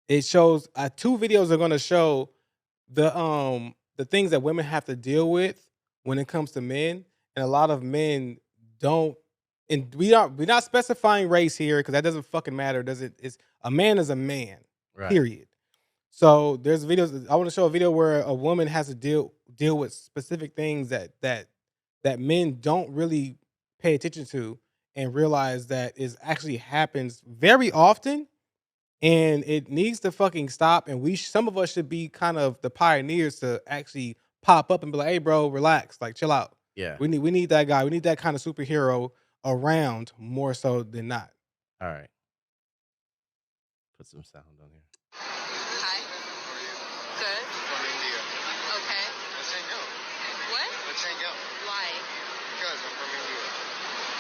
it shows 2 videos are going to show the things that women have to deal with when it comes to men, and a lot of men don't. And we're not specifying race here because that doesn't fucking matter. Does it? It's a man is a man. Right. Period. So there's videos. I want to show a video where a woman has to deal with specific things that men don't really pay attention to and realize that it actually happens very often, and it needs to fucking stop. And some of us should be kind of the pioneers to actually pop up and be like, "Hey, bro, relax, like chill out. Yeah. We need that guy. We need that kind of superhero around more so than not. All right. Put some sound on here. Hi. Good. From India. Okay. Let's hang out. What? Let's hang out. Why? Because I'm from India.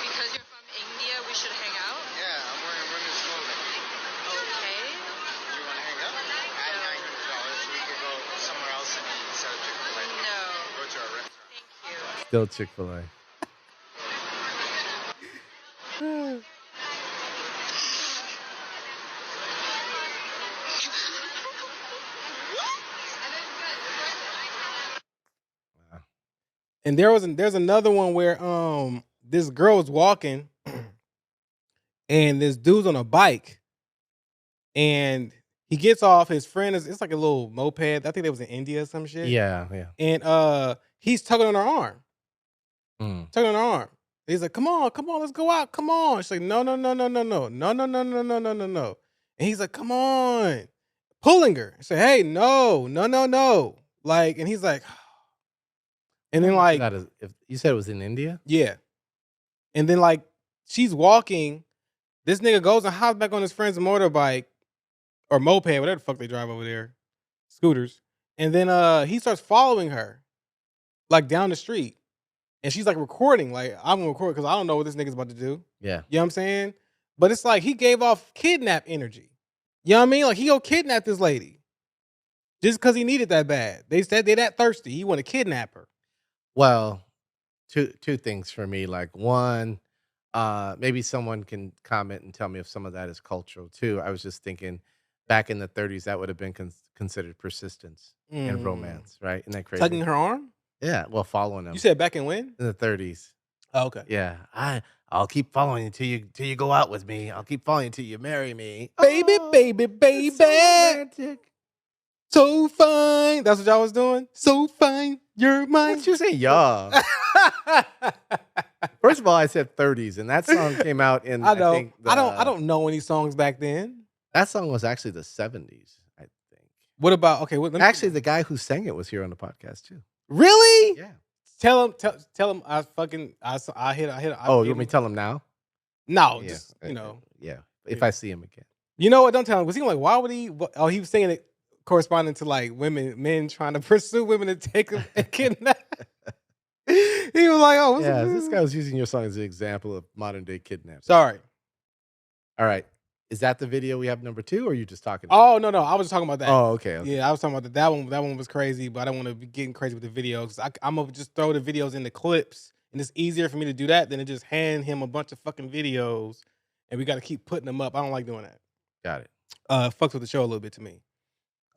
Because you're from India, we should hang out? Yeah, I'm wearing women's clothing. Okay. You want to hang out? Add $900 so we could go somewhere else and eat instead of Chick-fil-A. No. Go to our restaurant. Thank you. Still Chick-fil-A. Wow. And there's another one where this girl was walking and this dude's on a bike and he gets off. His friend it's like a little moped. I think they was in India or some shit. Yeah, yeah. And he's tugging on her arm. Mm. Tugging on her arm. He's like, come on, let's go out. Come on. She's like, no. And he's like, come on. Pulling her. Say, hey, no. Like, and he's like, and then like, If you said it was in India? yeah. And then like she's walking. This nigga goes and hops back on his friend's motorbike or moped, whatever the fuck they drive over there. Scooters. And then he starts following her like down the street. And she's like recording, like I'm gonna record because I don't know what this nigga's about to do. Yeah. You know what I'm saying? But it's like he gave off kidnap energy. You know what I mean? Like he go kidnap this lady. Just because he needed that bad. They said they that thirsty. He want to kidnap her. Well, two things for me. Like one, maybe someone can comment and tell me if some of that is cultural too. I was just thinking back in the 30s, that would have been considered persistence in romance, right? Isn't that crazy? Tugging her arm? Yeah, well, following them. You said back in when? In the 30s. Oh, okay. Yeah, I'll keep following you till you go out with me. I'll keep following you till you marry me. Baby, Oh, baby, it's so baby. romantic. So fine. That's what y'all was doing? So fine. You're mine. What you say, y'all? First of all, I said 30s, and that song came out in. I know. think I don't know any songs back then. That song was actually the 70s, I think. What about okay? Actually, the guy who sang it was here on the podcast too. Really? Yeah. Tell him I hit. Oh, you want me to tell him now? No, Yeah. just you know. Yeah. If I see him again. You know what? Don't tell him. Was he like? Why would he? Oh, he was saying it corresponding to like men trying to pursue women to take them and kidnap. He was like, oh, Yeah, this guy was using your song as an example of modern day kidnapping. Sorry. All right. Is that the video we have number 2, or are you just talking? Oh no, I was just talking about that. Oh, okay. Yeah, I was talking about that. That one was crazy, but I don't want to be getting crazy with the videos. I'm gonna just throw the videos in the clips, and it's easier for me to do that than to just hand him a bunch of fucking videos, and we got to keep putting them up. I don't like doing that. Got it. Fucks with the show a little bit to me.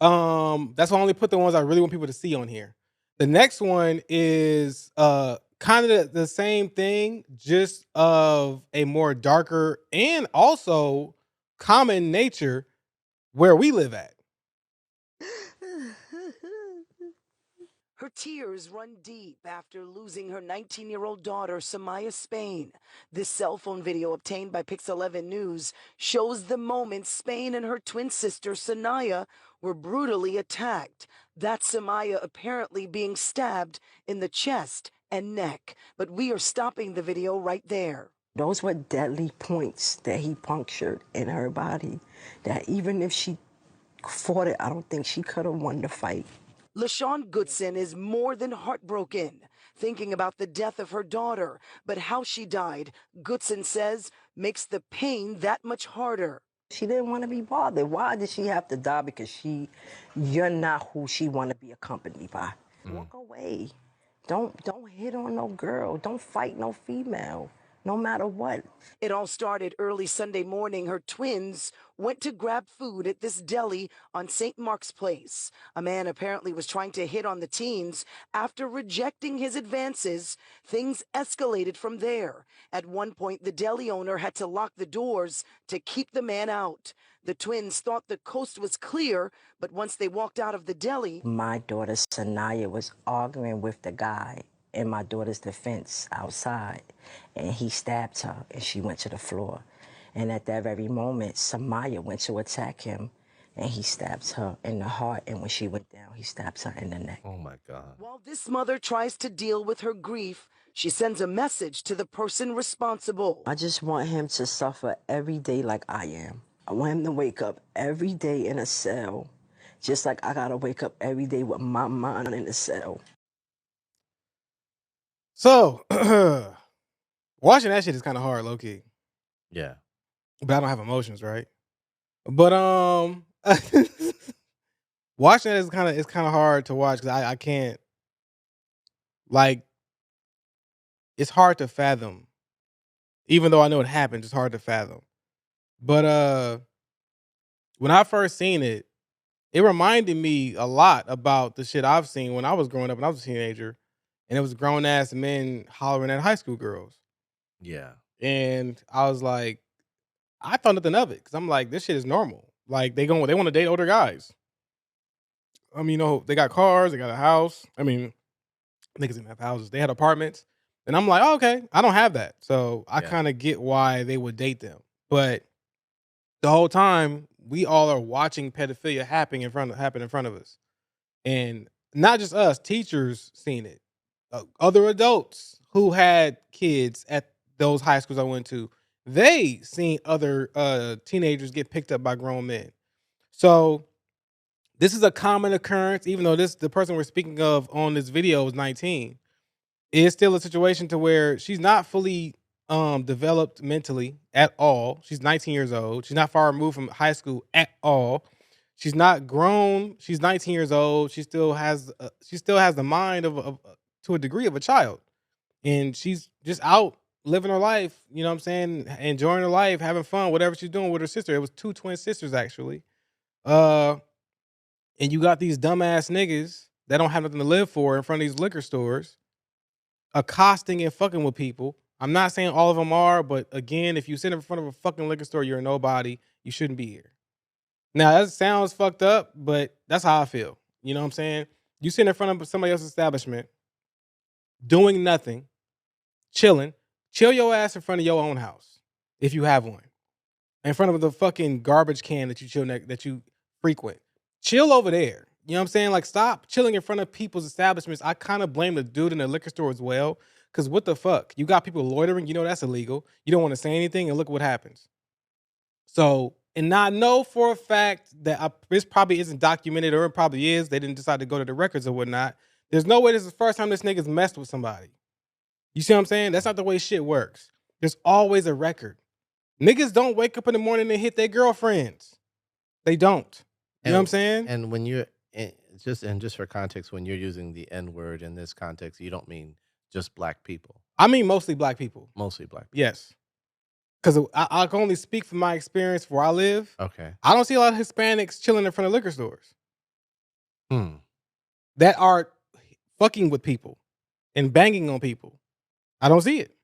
That's why I only put the ones I really want people to see on here. The next one is kind of the same thing, just of a more darker and also common nature where we live at. Her tears run deep after losing her 19-year-old daughter, Samaya Spain. This cell phone video obtained by Pix 11 News shows the moment Spain and her twin sister, Sanaya, were brutally attacked. That's Samaya apparently being stabbed in the chest and neck. But we are stopping the video right there. Those were deadly points that he punctured in her body, that even if she fought it, I don't think she could have won the fight. LaShawn Goodson is more than heartbroken, thinking about the death of her daughter. But how she died, Goodson says, makes the pain that much harder. She didn't want to be bothered. Why did she have to die? Because you're not who she want to be accompanied by. Walk away. Don't hit on no girl. Don't fight no female, no matter what. It all started early Sunday morning. Her twins went to grab food at this deli on St. Mark's Place. A man apparently was trying to hit on the teens. After rejecting his advances, things escalated from there. At one point, the deli owner had to lock the doors to keep the man out. The twins thought the coast was clear, but once they walked out of the deli... My daughter, Sanaya, was arguing with the guy in my daughter's defense outside, and he stabbed her, and she went to the floor. And at that very moment, Samaya went to attack him, and he stabs her in the heart, and when she went down, he stabs her in the neck. Oh, my God. While this mother tries to deal with her grief, She sends a message to the person responsible. I just want him to suffer every day like I am. I want him to wake up every day in a cell, just like I gotta wake up every day with my mind in a cell. So, watching that shit is kind of hard, low key. Yeah. But I don't have emotions, right? But watching it is kind of hard to watch because I can't, like, it's hard to fathom. Even though I know it happened, it's hard to fathom. But when I first seen it, it reminded me a lot about the shit I've seen when I was growing up and I was a teenager, and it was grown ass men hollering at high school girls, Yeah. and I was like, I thought nothing of it because I'm like, this shit is normal. Like they want to date older guys. I mean, they got cars, they got a house. I mean, niggas didn't have houses. They had apartments. And I'm like, oh, okay, I don't have that. So I Yeah. kind of get why they would date them. But the whole time, we all are watching pedophilia happen in front of us. And not just us, teachers seen it. Other adults who had kids at those high schools I went to, they seen other teenagers get picked up by grown men. So this is a common occurrence, even though the person we're speaking of on this video is 19. It's still a situation to where she's not fully developed mentally at all. She's 19 years old. She's not far removed from high school at all. She's not grown. She's 19 years old. She still has the mind of to a degree of a child, and she's just out living her life. You know what I'm saying? Enjoying her life, having fun, whatever she's doing with her sister. It was two twin sisters actually. Uh, and you got these dumbass niggas that don't have nothing to live for in front of these liquor stores, accosting and fucking with people. I'm not saying all of them are, but again, if you sit in front of a fucking liquor store, you're a nobody. You shouldn't be here. Now, that sounds fucked up, but that's how I feel. You know what I'm saying? You sit in front of somebody else's establishment, doing nothing, chilling. Chill your ass in front of your own house, if you have one. In front of the fucking garbage can that you frequent. Chill over there. You know what I'm saying? Like, stop chilling in front of people's establishments. I kind of blame the dude in the liquor store as well. Because what the fuck? You got people loitering. You know that's illegal. You don't want to say anything, and look what happens. So, and I know for a fact that this probably isn't documented, or it probably is. They didn't decide to go to the records or whatnot. There's no way this is the first time this nigga's messed with somebody. You see what I'm saying? That's not the way shit works. There's always a record. Niggas don't wake up in the morning and hit their girlfriends. They don't. You know what I'm saying? And when you're just for context, when you're using the N word in this context, you don't mean just black people. I mean mostly black people. Mostly black people. Yes. Because I can only speak from my experience where I live. Okay. I don't see a lot of Hispanics chilling in front of liquor stores Hmm. that are fucking with people and banging on people. I don't see it.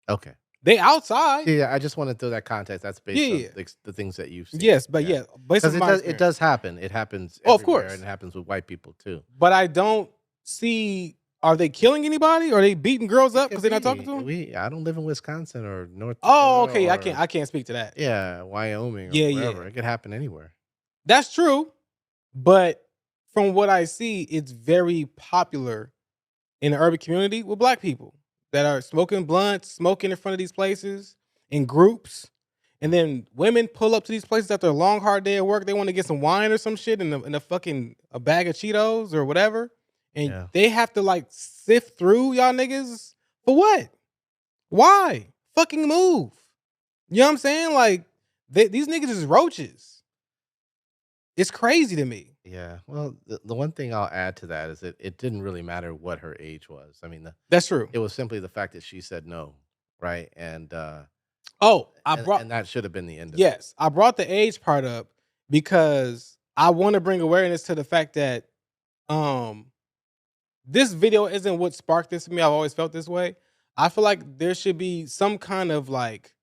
Okay. They outside. Yeah, I just want to throw that context. That's based Yeah. on the things that you've seen. Yes, but yeah, based on because my it does happen. It happens. Oh, of everywhere, course. and it happens with white people too. But I don't see. Are they killing anybody? Are they beating girls up because they're not talking to them? I don't live in Wisconsin or North. Oh, Dakota okay. or, I can't speak to that. Yeah, Wyoming. Or Yeah, wherever. yeah. It could happen anywhere. That's true. But from what I see, it's very popular in the urban community with black people that are smoking blunts, smoking in front of these places in groups. And then women pull up to these places after a long, hard day at work. They want to get some wine or some shit in a fucking a bag of Cheetos or whatever. And they have to like sift through y'all niggas for what? Why? Fucking move. You know what I'm saying? Like, these niggas is roaches. It's crazy to me. Yeah. Well, the one thing I'll add to that is that it didn't really matter what her age was. I mean, that's true. It was simply the fact that she said no, right? And and that should have been the end of it. Yes, I brought the age part up because I want to bring awareness to the fact that this video isn't what sparked this for me. I've always felt this way. I feel like there should be some kind of like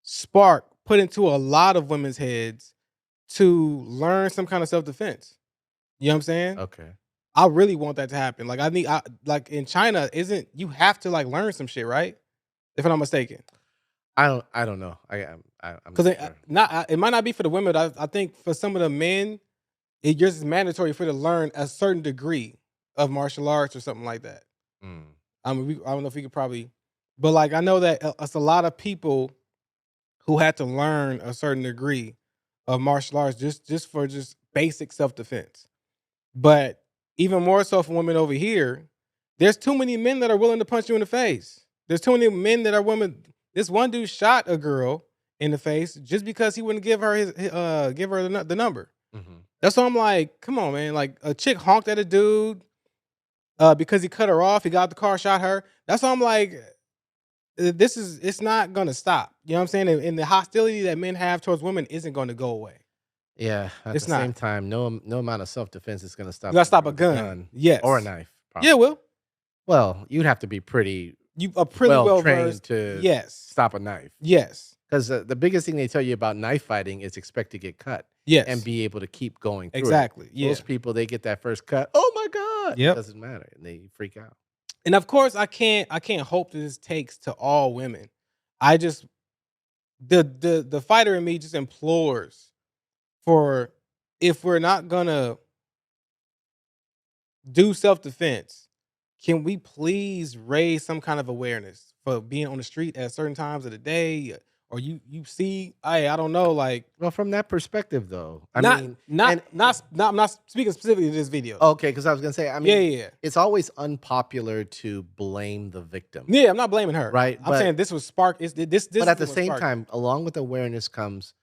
spark put into a lot of women's heads to learn some kind of self-defense. You know what I'm saying? Okay. I really want that to happen. Like like in China, you have to like learn some shit, right? If I'm not mistaken. I don't know. I'm because it might not be for the women. But I think for some of the men, it's just mandatory for you to learn a certain degree of martial arts or something like that. I mean, I don't know if we could probably, but like I know that it's a lot of people who had to learn a certain degree of martial arts just for just basic self defense. But even more so for women over here, there's too many men that are willing to punch you in the face. There's too many men that are women. This one dude shot a girl in the face just because he wouldn't give her give her the number. Mhm. That's why I'm like, come on, man. Like a chick honked at a dude because he cut her off. He got out the car, shot her. That's why I'm like, it's not gonna stop. You know what I'm saying? And the hostility that men have towards women isn't going to go away. Yeah, at It's the same not. time, no amount of self-defense is gonna You stop gotta stop somebody a with a gun. or a Yes. knife, Yeah, probably. well, Well, you'd have to be pretty you are pretty well trained versed. to Yes. stop a knife. Yes. Because the biggest thing they tell you about knife fighting is expect to get cut and Yes. be able to keep going through it. Exactly. Yeah. Most people, they get that first cut, "Oh my god!" It Yep. doesn't matter, and they freak out. And of course, I can't hope that this takes to all women. I just the fighter in me just implores for, if we're not gonna do self defense, can we please raise some kind of awareness for being on the street at certain times of the day, or you see, I don't know, like Well, from that perspective, though, I not mean, not and not not I'm not speaking specifically to this video. okay, because I was gonna say, I Yeah, mean, yeah, yeah. it's always unpopular to blame the victim, Yeah, I'm not blaming her. right? I'm saying this was spark. This But is at the what same sparked it. time, along with awareness comes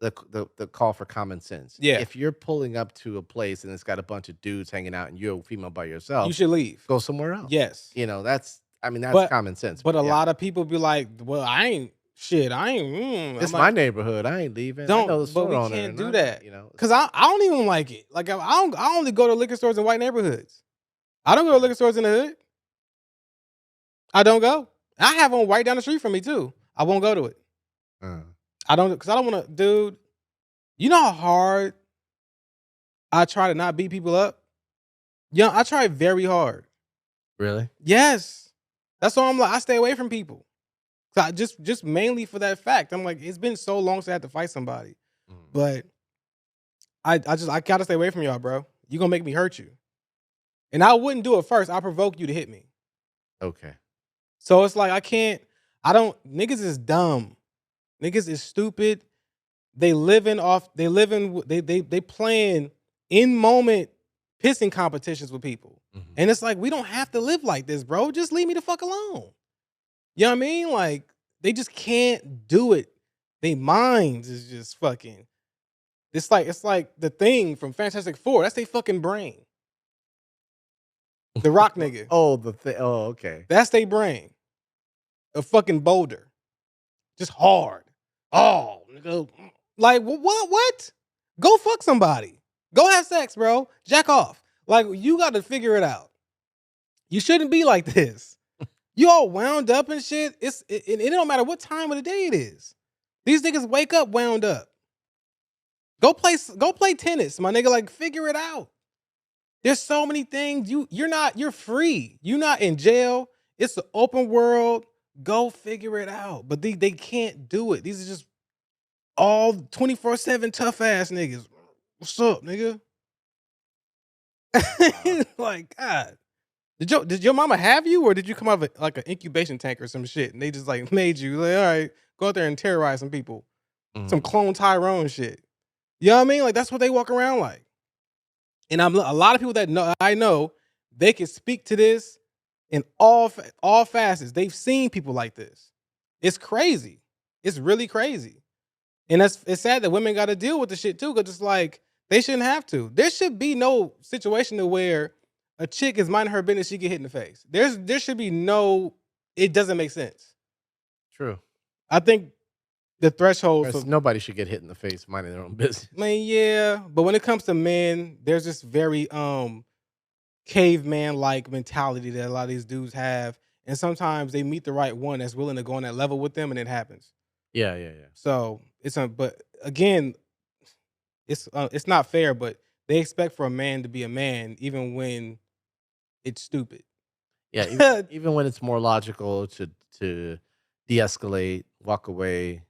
the call for common sense. Yeah. If you're pulling up to a place and it's got a bunch of dudes hanging out and you're a female by You yourself, should leave. go somewhere else. Yes. You know, that's But common sense. but a yeah. lot of people be like, well, I ain't shit. I ain't. It's I'm my like, neighborhood. I ain't leaving. I know the don't. But store we owner, can't and do I'm that. you know. Cause I don't even like it. Like I only go to liquor stores in white neighborhoods. I don't go to liquor stores in the hood. I don't go. I have one right down the street from me too. I won't go to it. Uh, I don't, because I don't want to, dude. You know how hard I try to not beat people up? Yeah, I try very hard. really? Yes. That's why I'm like, I stay away from people. So just mainly for that fact. I'm like, it's been so long since I had to fight somebody. Mm. But I gotta stay away from y'all, bro. You gonna make me hurt you. And I wouldn't do it first. I provoke you to hit me. Okay. So it's like niggas is dumb. Niggas is stupid. They playing in moment pissing competitions with people. Mhm. And it's like, we don't have to live like this, bro. Just leave me the fuck alone. You know what I mean? Like, they just can't do it. They minds is just fucking. It's like the Thing from Fantastic Four. That's they fucking brain. The Rock nigga. Oh, the thing. Oh, okay. That's they brain. A fucking boulder. Just hard. Oh, nigga. Like, what? Go fuck somebody. Go have sex, bro. Jack off. Like, you got to figure it out. You shouldn't be like this. You all wound up and shit. It don't matter what time of the day it is. These niggas wake up wound up. Go play tennis, my nigga. Like, figure it out. There's so many things. You're free. You're not in jail. It's the open world. Go figure it out. But they can't do it. These are just all 24/7 tough ass niggas. What's up, nigga? Like, God. Did your mama have you, or did you come out of like an incubation tank or some shit, and they just like made you like, all right, go out there and terrorize some people, some clone Tyrone shit? You know what I mean? Like, that's what they walk around like. And a lot of people that I know, they can speak to this in all facets. They've seen people like this. It's crazy. It's really crazy. And it's sad that women got to deal with the shit too, because it's like they shouldn't have to. There should be no situation to where a chick is minding her business, she get hit in the face. There should be no. It doesn't make sense. True. I think the threshold for Nobody should get hit in the face minding their own business. I mean, yeah, but when it comes to men, there's this very caveman like mentality that a lot of these dudes have, and sometimes they meet the right one that's willing to go on that level with them, and it happens. Yeah. So it's but again, it's not fair, but they expect for a man to be a man even when it's stupid. Yeah, even when it's more logical to de-escalate, walk away.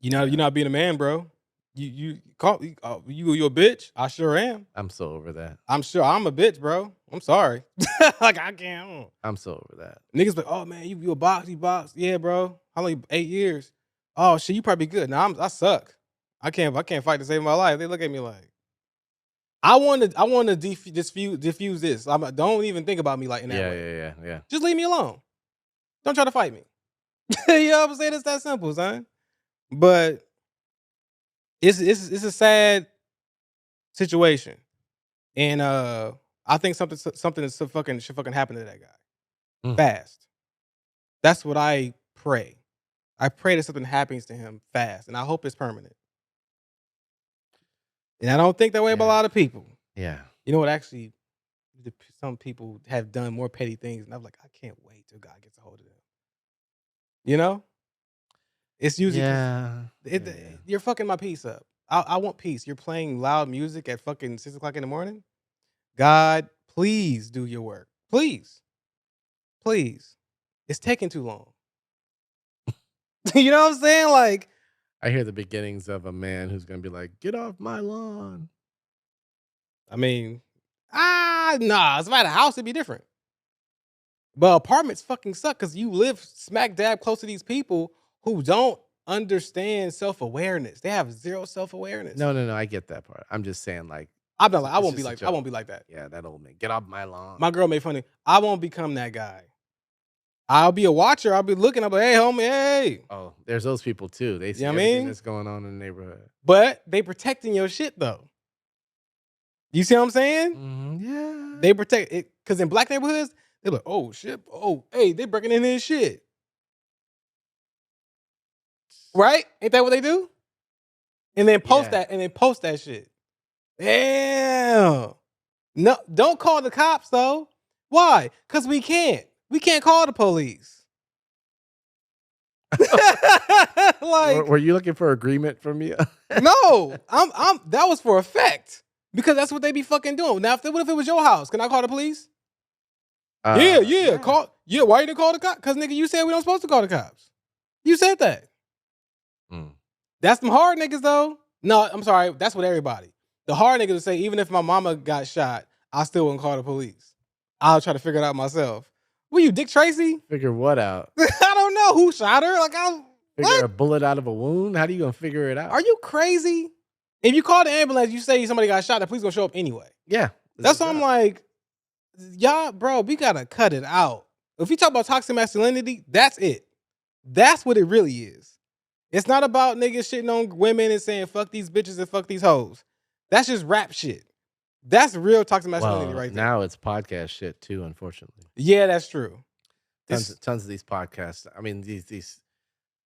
You're not being a man, bro. You call you a bitch? I sure am. I'm so over that. I'm sure I'm a bitch, bro. I'm sorry. Like I can't. I'm so over that. Niggas like, oh man, you a box, you box. Yeah, bro. How long? 8 years. Oh shit, you probably good. Now I suck. I can't fight to save my life. They look at me like I want to diffuse this. Don't even think about me like in that way. Yeah. Just leave me alone. Don't try to fight me. You know what I'm saying? It's that simple, son. But it's a sad situation, and I think something should fucking happen to that guy fast. That's what I pray. I pray that something happens to him fast, and I hope it's permanent. And I don't think that way about a lot of people. Yeah. You know what? Actually, some people have done more petty things, and I'm like, I can't wait till God gets a hold of them. You know? It's usually you're fucking my peace up. I want peace. You're playing loud music at fucking 6 o'clock in the morning. God, please do your work. Please. Please. It's taking too long. You know what I'm saying? Like, I hear the beginnings of a man who's gonna be like, "Get off my lawn." I mean, nah. If I had a house, it'd be different. But apartments fucking suck because you live smack dab close to these people who don't understand self-awareness. They have zero self-awareness. No. I get that part. I'm just saying, like, I won't be like that. Yeah, that old man. Get off my lawn. My girl made funny. I won't become that guy. I'll be a watcher. I'll be looking. I'll be, hey, homie, hey. Oh, there's those people too. They see You know what I everything mean? that's going on in the neighborhood. But they protecting your shit though. You see what I'm saying? Yeah. They protect it because in black neighborhoods, they're like, oh shit, oh hey, they breaking in his shit. Right? Ain't that what they do? And then post that shit. Damn. No, don't call the cops though. Why? Because we can't. We can't call the police. Like, were you looking for agreement from me? no, I'm. That was for effect because that's what they be fucking doing. Now, what if it was your house? Can I call the police? Yeah. Call. Yeah, why you didn't call the cops? Because nigga, you said we don't supposed to call the cops. You said that. That's some hard niggas though. No, I'm sorry. That's what everybody. The hard niggas would say, even if my mama got shot, I still wouldn't call the police. I'll try to figure it out myself. Were you Dick Tracy? Figure what out? I don't know who shot her. Like Figure a bullet out of a wound? How do you gonna figure it out? Are you crazy? If you call the ambulance, you say somebody got shot, the police gonna show up anyway. Yeah. That's why I'm like, y'all, bro, we gotta cut it out. If you talk about toxic masculinity, that's it. That's what it really is. It's not about niggas shitting on women and saying fuck these bitches and fuck these hoes. That's just rap shit. That's real toxic masculinity right there. Now it's podcast shit too, unfortunately. Yeah, that's true. Tons of these podcasts. I mean,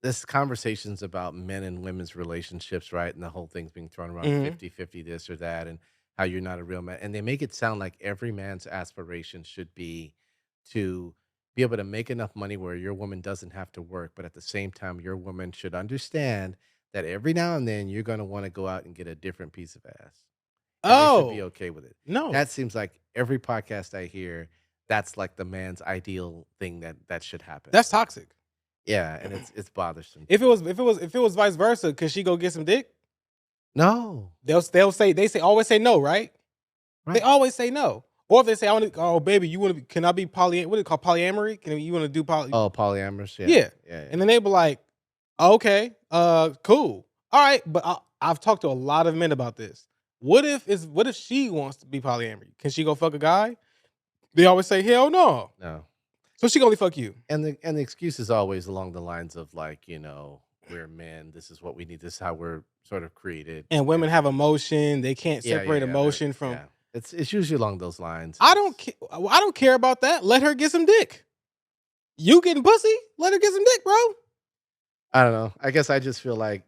this conversations about men and women's relationships, right? And the whole thing's being thrown around 50-50 this or that, and how you're not a real man. And they make it sound like every man's aspiration should be to be able to make enough money where your woman doesn't have to work, but at the same time, your woman should understand that every now and then you're going to want to go out and get a different piece of ass. And they should be okay with it. No. That seems like every podcast I hear, that's like the man's ideal thing that should happen. That's toxic. Yeah, and it's bothersome. If it was vice versa, could she go get some dick? No. They always say no, right? They always say no. Or if they say, oh baby, can I be what do you call polyamory? You want to do polyamorous? Yeah. And then they be like, okay, cool. All right, but I've talked to a lot of men about this. What if she wants to be polyamory? Can she go fuck a guy? They always say, hell no. No. So she gonna only fuck you. And the excuse is always along the lines of like, we're men, this is what we need, this is how we're sort of created. And women have emotion. They can't separate emotion from. Yeah. It's usually along those lines. I don't care about that. Let her get some dick. You getting pussy? Let her get some dick, bro. I don't know. I guess I just feel like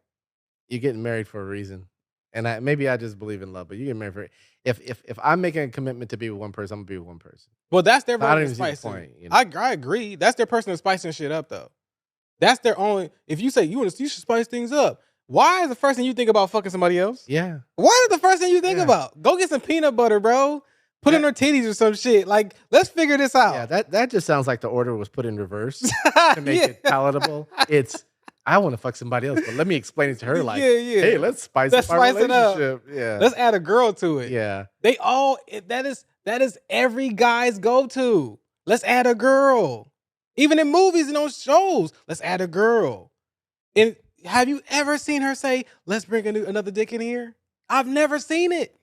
you're getting married for a reason. And maybe I just believe in love, but you get married for if I'm making a commitment to be with one person, I'm gonna be with one person. Well, that's their I don't version even of see the spicing. point. I agree. That's their person spicing shit up, though. That's their only. If you say you should spice things up, why is the first thing you think about fucking somebody else? Yeah. Why is the first thing you think about? Go get some peanut butter, bro. Put in her titties or some shit. Like, let's figure this out. Yeah, that just sounds like the order was put in reverse to make it palatable. It's I want to fuck somebody else, but let me explain it to her like, Yeah, yeah. hey, let's spice Let's up our spice it up. relationship. Yeah. Let's add a girl to it. Yeah. They all that is every guy's go-to. Let's add a girl. Even in movies and on shows, let's add a girl. And have you ever seen her say, "Let's bring another dick in here"? I've never seen it.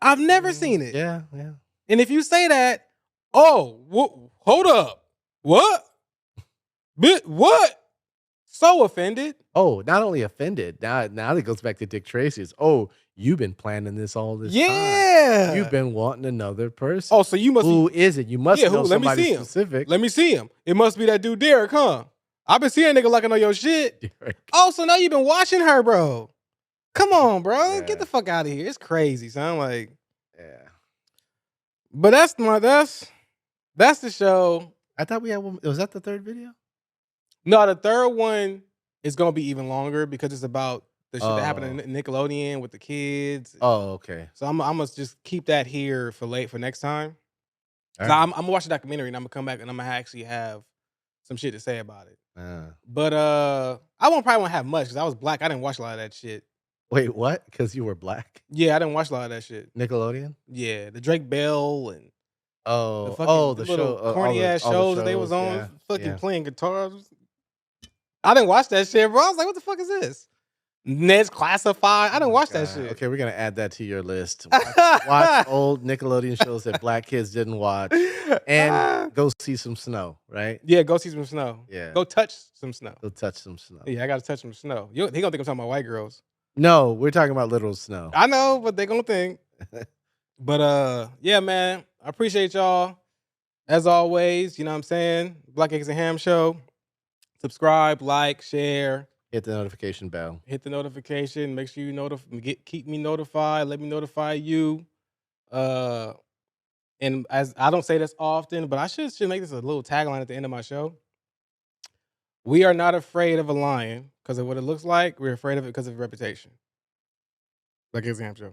I've never seen it. Yeah, yeah. And if you say that, oh, hold up. What? What? So offended. Oh, not only offended. Now it goes back to Dick Tracy's. Oh, you've been planning this all this time. Yeah. You've been wanting another person. Oh, so you must Who is it? You must know Let me somebody see him. specific. Let me see him. It must be that dude Derek, huh? I've been seeing a nigga looking on your shit. Derek. Oh, so now you've been watching her, bro. Come on, bro. Yeah. Get the fuck out of here. It's crazy, son. Like, Yeah. but that's the show. I thought we had one. Was that the third video? No, the third one is gonna be even longer because it's about the shit that happened in Nickelodeon with the kids. Oh, okay. So I'm gonna just keep that here for next time. All So right. I'm gonna watch the documentary and I'm gonna come back and I'm gonna actually have some shit to say about it. Uh, But I probably won't have much because I was black. I didn't watch a lot of that shit. wait, what? Because you were black? Yeah, I didn't watch a lot of that shit. Nickelodeon? Yeah, the Drake Bell and Oh, the fucking the little show, corny ass all the shows that they was shows, on, yeah, fucking yeah. playing guitars. I didn't watch that shit, bro. I was like, what the fuck is this? Ned's Classified. I didn't watch that shit. Okay, we're gonna add that to your list. Watch old Nickelodeon shows that black kids didn't watch, and go see some snow. Right? Yeah, go see some snow. Yeah. Go touch some snow. Go touch some snow. Yeah, I gotta touch some snow. He gonna think I'm talking about white girls. No, we're talking about literal snow. I know, but they gonna think. But yeah, man. I appreciate y'all. As always, you know what I'm saying? Black Eggs and Ham Show. Subscribe, like, share. Hit the notification bell. Hit the notification. Make sure you keep me notified. Let me notify you. And as I don't say this often, but I should make this a little tagline at the end of my show. We are not afraid of a lion because of what it looks like. We're afraid of it because of reputation. Black Eggs and Ham Show.